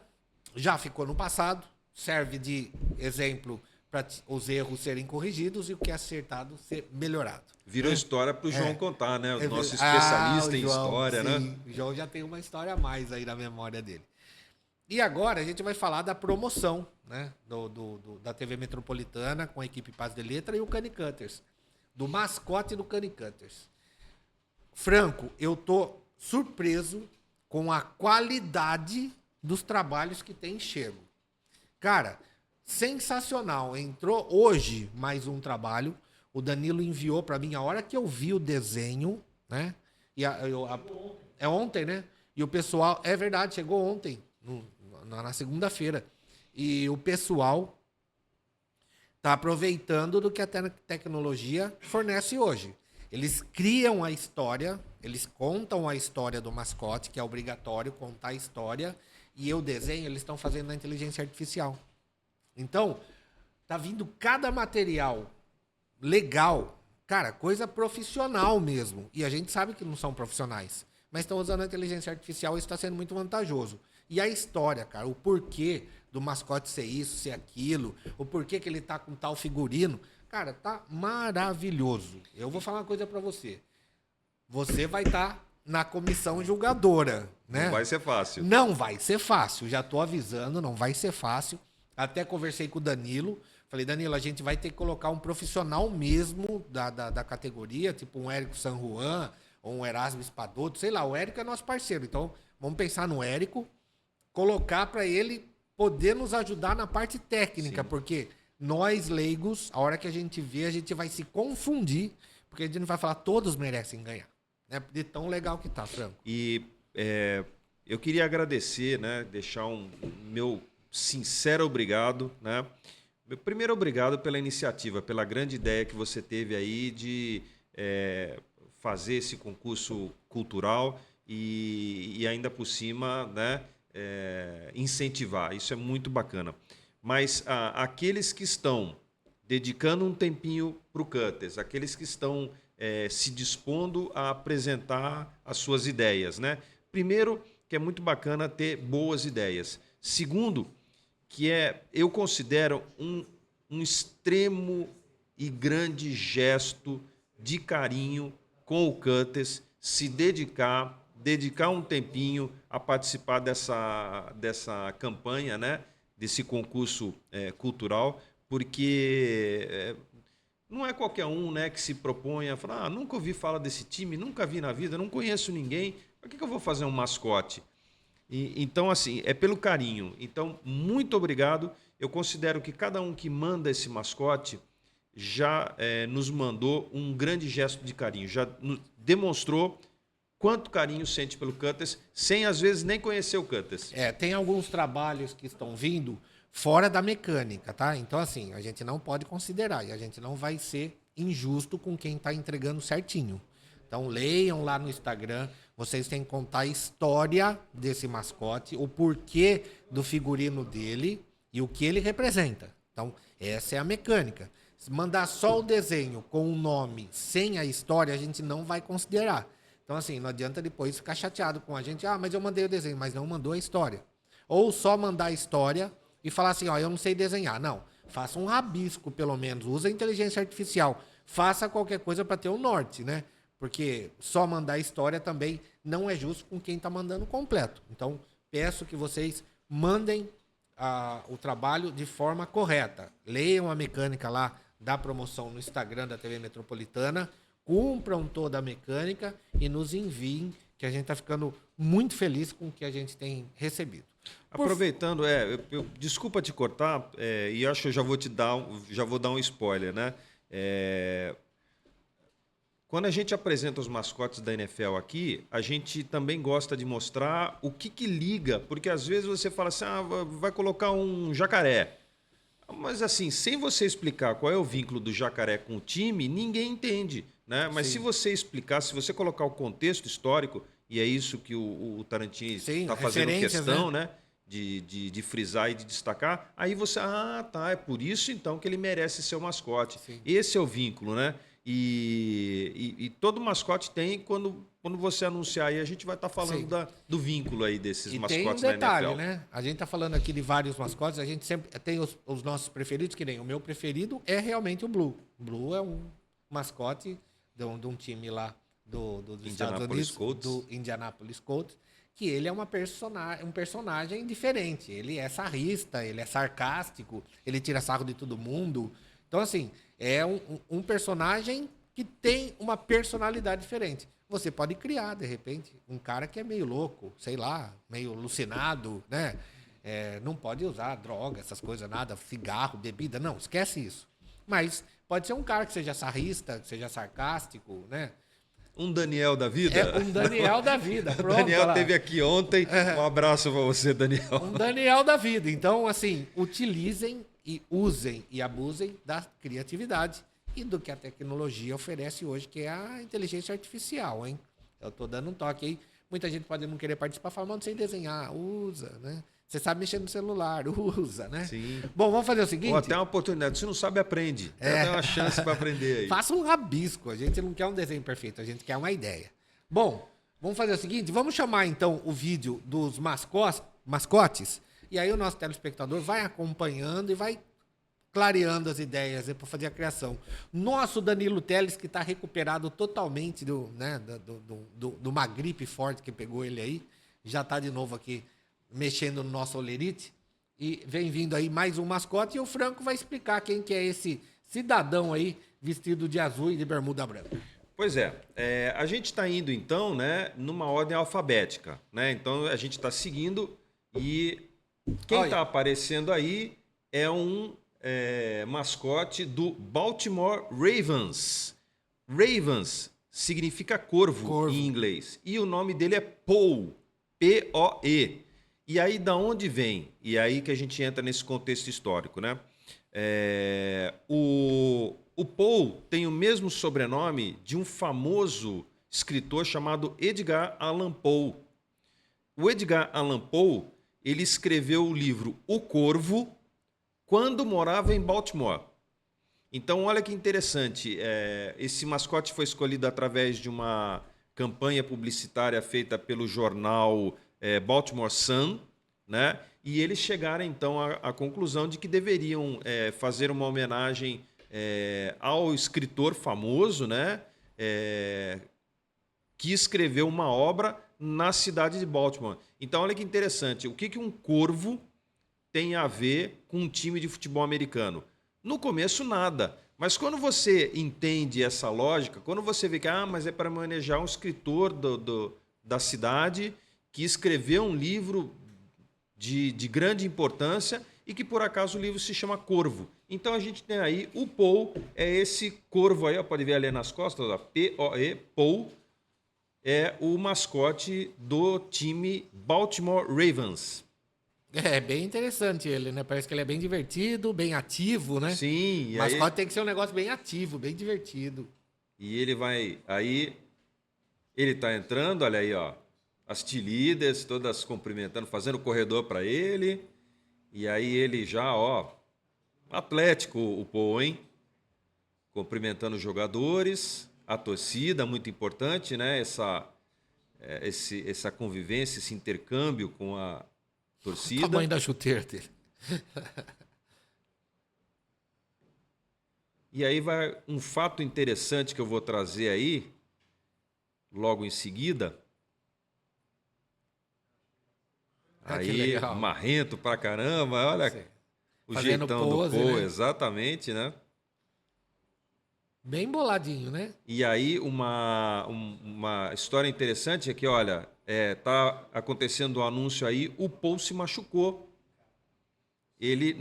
Speaker 1: já ficou no passado, serve de exemplo para os erros serem corrigidos e o que é acertado ser melhorado.
Speaker 2: Virou história para o João contar, né? O nosso
Speaker 1: o
Speaker 2: especialista em
Speaker 1: João,
Speaker 2: história,
Speaker 1: sim,
Speaker 2: né?
Speaker 1: O João já tem uma história a mais aí na memória dele. E agora a gente vai falar da promoção, né? Da TV Metropolitana com a equipe Paz de Letra e o Cani Cutters. Do mascote do Cani Cutters. Franco, eu tô surpreso com a qualidade dos trabalhos que tem chego. Cara, sensacional. Entrou hoje mais um trabalho. O Danilo enviou para mim a hora que eu vi o desenho, né? E é ontem, né? E o pessoal, é verdade, chegou ontem, na segunda-feira. E o pessoal tá aproveitando do que a tecnologia fornece hoje. Eles criam a história, eles contam a história do mascote, que é obrigatório contar a história, e o desenho eles estão fazendo na inteligência artificial. Então, tá vindo cada material legal, cara, coisa profissional mesmo. E a gente sabe que não são profissionais, mas estão usando a inteligência artificial e isso está sendo muito vantajoso. E a história, cara, o porquê do mascote ser isso, ser aquilo, o porquê que ele tá com tal figurino, cara, tá maravilhoso. Eu vou falar uma coisa pra você. Você vai estar na comissão julgadora, né?
Speaker 2: Não vai ser fácil.
Speaker 1: Não vai ser fácil, já tô avisando, não vai ser fácil. Até conversei com o Danilo. Falei, Danilo, a gente vai ter que colocar um profissional mesmo da categoria, tipo um Érico San Juan, ou um Erasmo Espadoto, sei lá, o Érico é nosso parceiro. Então, vamos pensar no Érico, colocar para ele poder nos ajudar na parte técnica,
Speaker 2: Sim.
Speaker 1: porque nós, leigos, a hora que a gente vê, a gente vai se confundir, porque a gente não vai falar todos merecem ganhar. Né? De tão legal que tá, Franco.
Speaker 2: E eu queria agradecer, né? Deixar um meu sincero obrigado, né? Meu primeiro obrigado pela iniciativa, pela grande ideia que você teve aí de fazer esse concurso cultural e ainda por cima, né, incentivar. Isso é muito bacana. Mas aqueles que estão dedicando um tempinho para o Cutters, aqueles que estão se dispondo a apresentar as suas ideias, né? Primeiro, que é muito bacana ter boas ideias. Segundo, que eu considero um extremo e grande gesto de carinho com o Cutters, se dedicar um tempinho a participar dessa campanha, né? Desse concurso cultural, porque não é qualquer um, né, que se propõe a falar, nunca ouvi falar desse time, nunca vi na vida, não conheço ninguém, por que eu vou fazer um mascote? Então, assim, é pelo carinho. Então, muito obrigado. Eu considero que cada um que manda esse mascote já nos mandou um grande gesto de carinho, já demonstrou quanto carinho sente pelo Cutters, sem às vezes nem conhecer o Cutters.
Speaker 1: Tem alguns trabalhos que estão vindo fora da mecânica, tá? Então, assim, a gente não pode considerar e a gente não vai ser injusto com quem está entregando certinho. Então, leiam lá no Instagram, vocês têm que contar a história desse mascote, o porquê do figurino dele e o que ele representa. Então, essa é a mecânica. Se mandar só o desenho com o nome sem a história, a gente não vai considerar. Então, assim, não adianta depois ficar chateado com a gente. Mas eu mandei o desenho, mas não mandou a história. Ou só mandar a história e falar assim, eu não sei desenhar. Não, faça um rabisco, pelo menos. Usa a inteligência artificial. Faça qualquer coisa para ter o norte, né? Porque só mandar a história também não é justo com quem está mandando completo. Então, peço que vocês mandem o trabalho de forma correta. Leiam a mecânica lá da promoção no Instagram da TV Metropolitana, cumpram toda a mecânica e nos enviem, que a gente está ficando muito feliz com o que a gente tem recebido.
Speaker 2: Aproveitando, desculpa te cortar, e acho que eu já vou dar um spoiler, né? Quando a gente apresenta os mascotes da NFL aqui, a gente também gosta de mostrar o que liga, porque às vezes você fala assim, vai colocar um jacaré. Mas assim, sem você explicar qual é o vínculo do jacaré com o time, ninguém entende, né? Mas se você explicar, se você colocar o contexto histórico, e é isso que o Tarantino está fazendo questão, né? De frisar e de destacar, aí você, é por isso então que ele merece ser o mascote. Sim. Esse é o vínculo, né? E todo mascote tem, quando você anunciar aí, a gente vai estar falando do vínculo aí desses mascotes da NFL.
Speaker 1: Tem um detalhe, né? A gente está falando aqui de vários mascotes, a gente sempre tem os nossos preferidos, que nem o meu preferido é realmente o Blue. O Blue é um mascote de um time lá dos Estados Unidos, do Indianapolis Colts, que ele é um personagem diferente. Ele é sarrista, ele é sarcástico, ele tira sarro de todo mundo. Então, assim, é um personagem que tem uma personalidade diferente. Você pode criar, de repente, um cara que é meio louco, sei lá, meio alucinado, né? Não pode usar droga, essas coisas, nada, cigarro, bebida, não, esquece isso. Mas pode ser um cara que seja sarrista, que seja sarcástico, né?
Speaker 2: Um Daniel da vida?
Speaker 1: Um Daniel da vida. Pronto,
Speaker 2: o Daniel esteve aqui ontem. Um abraço para você, Daniel.
Speaker 1: Um Daniel da vida. Então, assim, utilizem e usem e abusem da criatividade e do que a tecnologia oferece hoje, que é a inteligência artificial, hein? Eu estou dando um toque aí. Muita gente pode não querer participar, falando, não sei desenhar. Usa, né? Você sabe mexer no celular, usa, né?
Speaker 2: Sim.
Speaker 1: Bom, vamos fazer o seguinte...
Speaker 2: Até uma oportunidade. Se não sabe, aprende. Tem uma chance para aprender aí.
Speaker 1: Faça um rabisco. A gente não quer um desenho perfeito, a gente quer uma ideia. Bom, vamos fazer o seguinte, vamos chamar então o vídeo dos mascotes, e aí o nosso telespectador vai acompanhando e vai clareando as ideias para fazer a criação. Nosso Danilo Teles, que está recuperado totalmente de uma gripe forte que pegou ele aí, já está de novo aqui mexendo no nosso olerite, e vem vindo aí mais um mascote, e o Franco vai explicar quem que é esse cidadão aí vestido de azul e de bermuda branca.
Speaker 2: Pois a gente está indo então, né, numa ordem alfabética, né? Então a gente está seguindo e quem está aparecendo aí é um mascote do Baltimore Ravens. Ravens significa corvo em inglês e o nome dele é Poe, P-O-E. E aí, da onde vem? E aí que a gente entra nesse contexto histórico, né? O Poe tem o mesmo sobrenome de um famoso escritor chamado Edgar Allan Poe. O Edgar Allan Poe, ele escreveu o livro O Corvo quando morava em Baltimore. Então, olha que interessante, esse mascote foi escolhido através de uma campanha publicitária feita pelo jornal Baltimore Sun, né? E eles chegaram, então, à conclusão de que deveriam fazer uma homenagem ao escritor famoso, né? Que escreveu uma obra na cidade de Baltimore. Então, olha que interessante, o que um corvo tem a ver com um time de futebol americano? No começo, nada. Mas quando você entende essa lógica, quando você vê que mas é para manejar um escritor da cidade que escreveu um livro de grande importância e que, por acaso, o livro se chama Corvo. Então, a gente tem aí o Poe, é esse corvo aí, pode ver ali nas costas, ó, P-O-E, Poe, é o mascote do time Baltimore Ravens.
Speaker 1: É bem interessante ele, né? Parece que ele é bem divertido, bem ativo, né?
Speaker 2: Sim.
Speaker 1: O mascote tem que ser um negócio bem ativo, bem divertido.
Speaker 2: E ele vai... Aí, ele tá entrando, olha aí, ó. As cheerleaders todas cumprimentando, fazendo o corredor para ele. E aí ele já, ó... Atlético, o Poe, hein? Cumprimentando os jogadores. A torcida, muito importante, né? Essa convivência, esse intercâmbio com a torcida.
Speaker 1: O tamanho da chuteira dele.
Speaker 2: E aí vai um fato interessante que eu vou trazer aí, logo em seguida. Aí, marrento pra caramba, olha o
Speaker 1: fazendo
Speaker 2: jeitão
Speaker 1: pose,
Speaker 2: do Poe,
Speaker 1: né?
Speaker 2: exatamente, né?
Speaker 1: Bem boladinho, né?
Speaker 2: E aí uma história interessante é que, olha, tá acontecendo o anúncio aí, o Poe se machucou. Ele,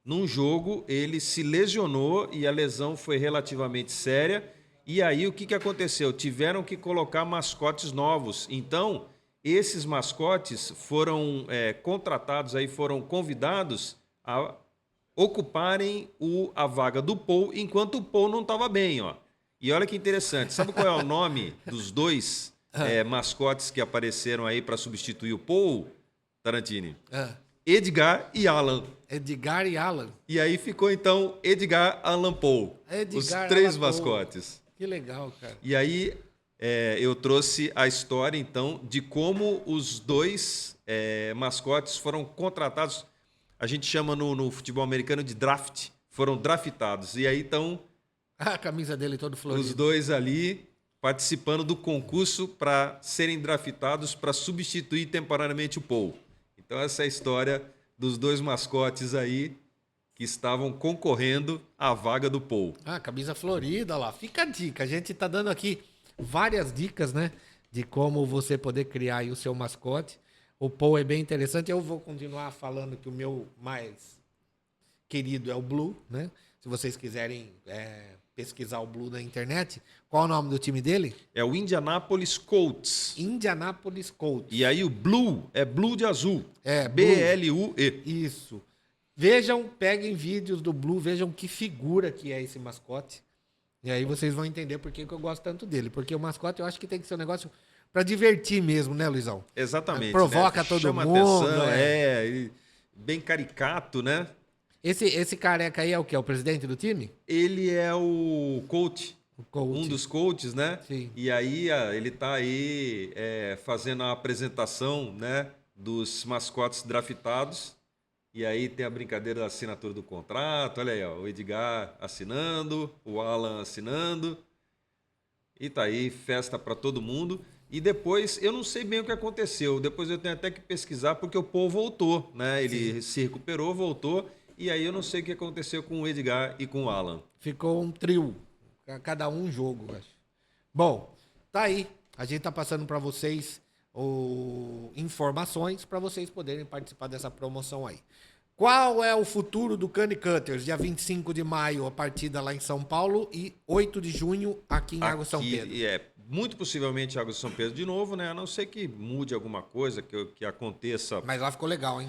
Speaker 2: num jogo, ele se lesionou e a lesão foi relativamente séria. E aí o que aconteceu? Tiveram que colocar mascotes novos. Então, esses mascotes foram contratados, aí foram convidados a ocuparem a vaga do Poe, enquanto o Poe não estava bem, ó. E olha que interessante, sabe qual é o nome dos dois mascotes que apareceram aí para substituir o Poe, Tarantini? Edgar e Allan.
Speaker 1: Edgar e Allan.
Speaker 2: E aí ficou, então, Edgar Allan Poe. Os três mascotes.
Speaker 1: Que legal, cara.
Speaker 2: E aí eu trouxe a história, então, de como os dois mascotes foram contratados. A gente chama no futebol americano de draft. Foram draftados. E aí, então...
Speaker 1: A camisa dele todo florido.
Speaker 2: Os dois ali participando do concurso para serem draftados para substituir temporariamente o Poe. Então, essa é a história dos dois mascotes aí que estavam concorrendo à vaga do Poe.
Speaker 1: Camisa florida lá. Fica a dica. A gente tá dando aqui várias dicas, né? De como você poder criar aí o seu mascote. O Poe é bem interessante. Eu vou continuar falando que o meu mais querido é o Blue, né? Se vocês quiserem pesquisar o Blue na internet. Qual é o nome do time dele?
Speaker 2: É o Indianapolis Colts.
Speaker 1: Indianapolis Colts.
Speaker 2: E aí o Blue é Blue de azul.
Speaker 1: Blue.
Speaker 2: B-L-U-E.
Speaker 1: Isso. Vejam, peguem vídeos do Blue, vejam que figura que é esse mascote. E aí vocês vão entender por que eu gosto tanto dele. Porque o mascote eu acho que tem que ser um negócio para divertir mesmo, né, Luizão?
Speaker 2: Exatamente.
Speaker 1: Provoca todo
Speaker 2: Chama
Speaker 1: mundo.
Speaker 2: atenção, bem caricato, né?
Speaker 1: Esse careca aí é o quê? É o presidente do time?
Speaker 2: Ele é o coach. Um dos coaches, né?
Speaker 1: Sim.
Speaker 2: E aí ele tá aí fazendo a apresentação, né, dos mascotes draftados. E aí tem a brincadeira da assinatura do contrato. Olha aí, ó, o Edgar assinando, o Allan assinando. E tá aí, festa para todo mundo. E depois, eu não sei bem o que aconteceu. Depois eu tenho até que pesquisar, porque o Poe voltou, né? Ele se recuperou, voltou. E aí eu não sei o que aconteceu com o Edgar e com o Allan.
Speaker 1: Ficou um trio. Cada um jogo, acho. Bom, tá aí. A gente tá passando para vocês informações para vocês poderem participar dessa promoção aí. Qual é o futuro do Cane Cutters? Dia 25 de maio, a partida lá em São Paulo e 8 de junho aqui em Água São Pedro.
Speaker 2: Muito possivelmente Água São Pedro de novo, né? A não ser que mude alguma coisa, que aconteça.
Speaker 1: Mas lá ficou legal, hein?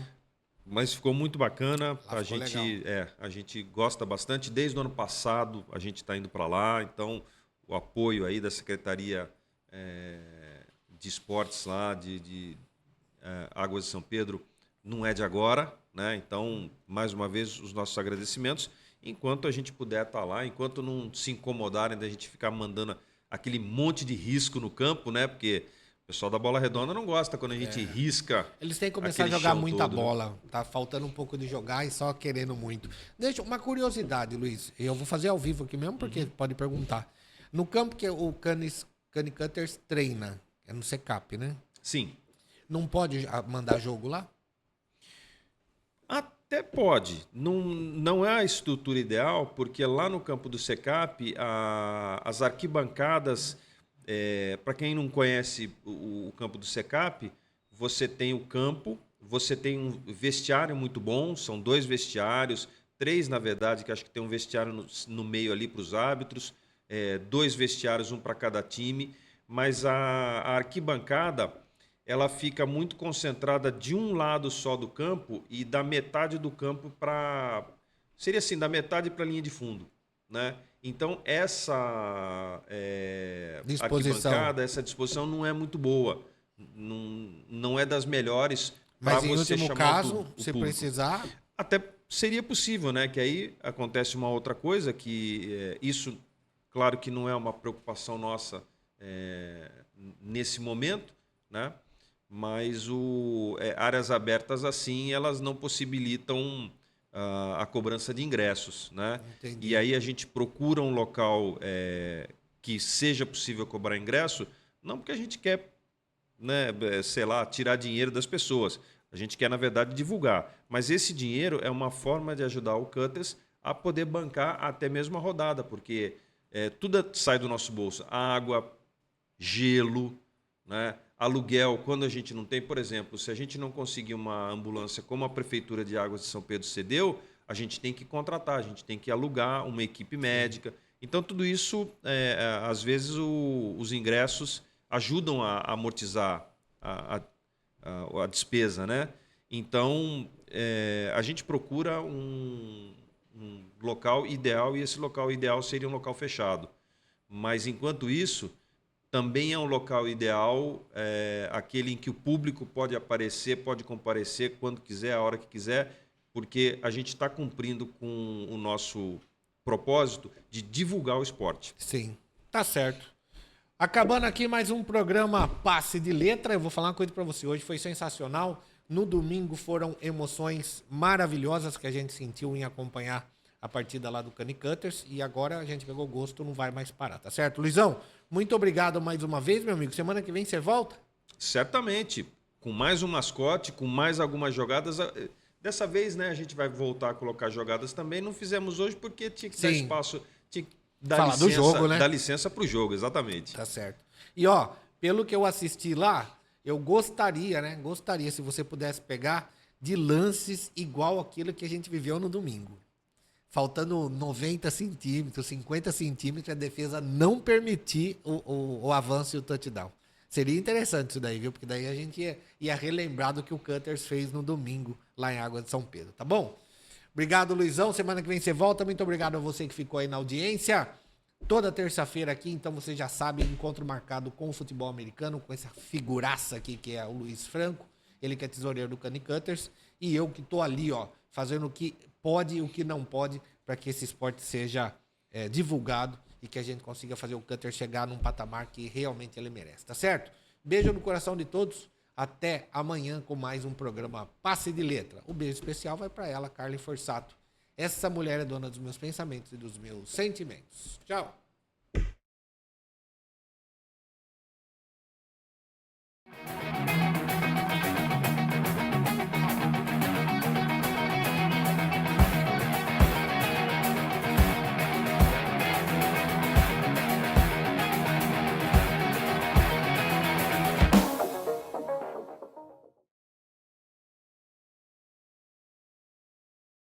Speaker 2: Mas ficou muito bacana.
Speaker 1: A
Speaker 2: gente gosta bastante. Desde o ano passado a gente está indo para lá. Então o apoio aí da Secretaria de Esportes lá de Águas de São Pedro não é de agora, né? Então, mais uma vez, os nossos agradecimentos. Enquanto a gente puder estar lá, enquanto não se incomodarem da gente ficar mandando aquele monte de risco no campo, né? Porque o pessoal da Bola Redonda não gosta quando a gente risca.
Speaker 1: Eles têm que começar a
Speaker 2: aquele
Speaker 1: jogar
Speaker 2: chão
Speaker 1: muita
Speaker 2: todo, né?
Speaker 1: bola. Tá faltando um pouco de jogar e só querendo muito. Deixa uma curiosidade, Luiz. Eu vou fazer ao vivo aqui mesmo, porque pode perguntar. No campo que o Cani Cutters treina, é no Secap, né?
Speaker 2: Sim.
Speaker 1: Não pode mandar jogo lá?
Speaker 2: Até pode. Não é a estrutura ideal, porque lá no campo do Secap, as arquibancadas, para quem não conhece o campo do Secap, você tem o campo, você tem um vestiário muito bom, são 2 vestiários, 3 na verdade, que acho que tem um vestiário no meio ali para os árbitros, 2 vestiários, um para cada time, mas a arquibancada ela fica muito concentrada de um lado só do campo e da metade do campo para... Seria assim, da metade para a linha de fundo, né? Então, essa arquibancada, essa disposição não é muito boa. Não é das melhores para
Speaker 1: Mas em
Speaker 2: você
Speaker 1: último
Speaker 2: chamar
Speaker 1: caso,
Speaker 2: o
Speaker 1: se
Speaker 2: público.
Speaker 1: precisar...
Speaker 2: Até seria possível, né? Que aí acontece uma outra coisa, que isso, claro que não é uma preocupação nossa nesse momento, né? Mas áreas abertas assim, elas não possibilitam a cobrança de ingressos, né?
Speaker 1: Entendi.
Speaker 2: E aí a gente procura um local que seja possível cobrar ingresso, não porque a gente quer, né, sei lá, tirar dinheiro das pessoas. A gente quer, na verdade, divulgar. Mas esse dinheiro é uma forma de ajudar o Cutters a poder bancar até mesmo a rodada, porque tudo sai do nosso bolso. Água, gelo, né? Aluguel, quando a gente não tem, por exemplo, se a gente não conseguir uma ambulância como a Prefeitura de Águas de São Pedro cedeu, a gente tem que contratar, a gente tem que alugar uma equipe médica. Então, tudo isso, às vezes, os ingressos ajudam a amortizar a despesa, né? Então, a gente procura um local ideal e esse local ideal seria um local fechado. Mas, enquanto isso, também é um local ideal, aquele em que o público pode aparecer, pode comparecer quando quiser, a hora que quiser, porque a gente está cumprindo com o nosso propósito de divulgar o esporte.
Speaker 1: Sim, tá certo. Acabando aqui mais um programa Passe de Letra. Eu vou falar uma coisa para você. Hoje foi sensacional. No domingo foram emoções maravilhosas que a gente sentiu em acompanhar a partida lá do Cani Cutters. E agora a gente pegou gosto, não vai mais parar, tá certo? Luizão, muito obrigado mais uma vez, meu amigo. Semana que vem você volta?
Speaker 2: Certamente. Com mais um mascote, com mais algumas jogadas. Dessa vez, né, a gente vai voltar a colocar jogadas também. Não fizemos hoje porque tinha que dar espaço... Tinha que
Speaker 1: falar do jogo, né?
Speaker 2: Dá licença para o jogo, exatamente.
Speaker 1: Tá certo. E ó, pelo que eu assisti lá, eu gostaria, né? Gostaria se você pudesse pegar de lances igual aquilo que a gente viveu no domingo. Faltando 90 centímetros, 50 centímetros, a defesa não permitir o avanço e o touchdown. Seria interessante isso daí, viu? Porque daí a gente ia relembrar do que o Cutters fez no domingo lá em Águas de São Pedro, tá bom? Obrigado, Luizão. Semana que vem você volta. Muito obrigado a você que ficou aí na audiência. Toda terça-feira aqui, então você já sabe, encontro marcado com o futebol americano, com essa figuraça aqui que é o Luiz Franco, ele que é tesoureiro do Cani Cutters, e eu que tô ali, ó, fazendo o que pode e o que não pode para que esse esporte seja divulgado e que a gente consiga fazer o Cutters chegar num patamar que realmente ele merece, tá certo? Beijo no coração de todos. Até amanhã com mais um programa Passe de Letra. O beijo especial vai para ela, Carly Forsato. Essa mulher é dona dos meus pensamentos e dos meus sentimentos. Tchau.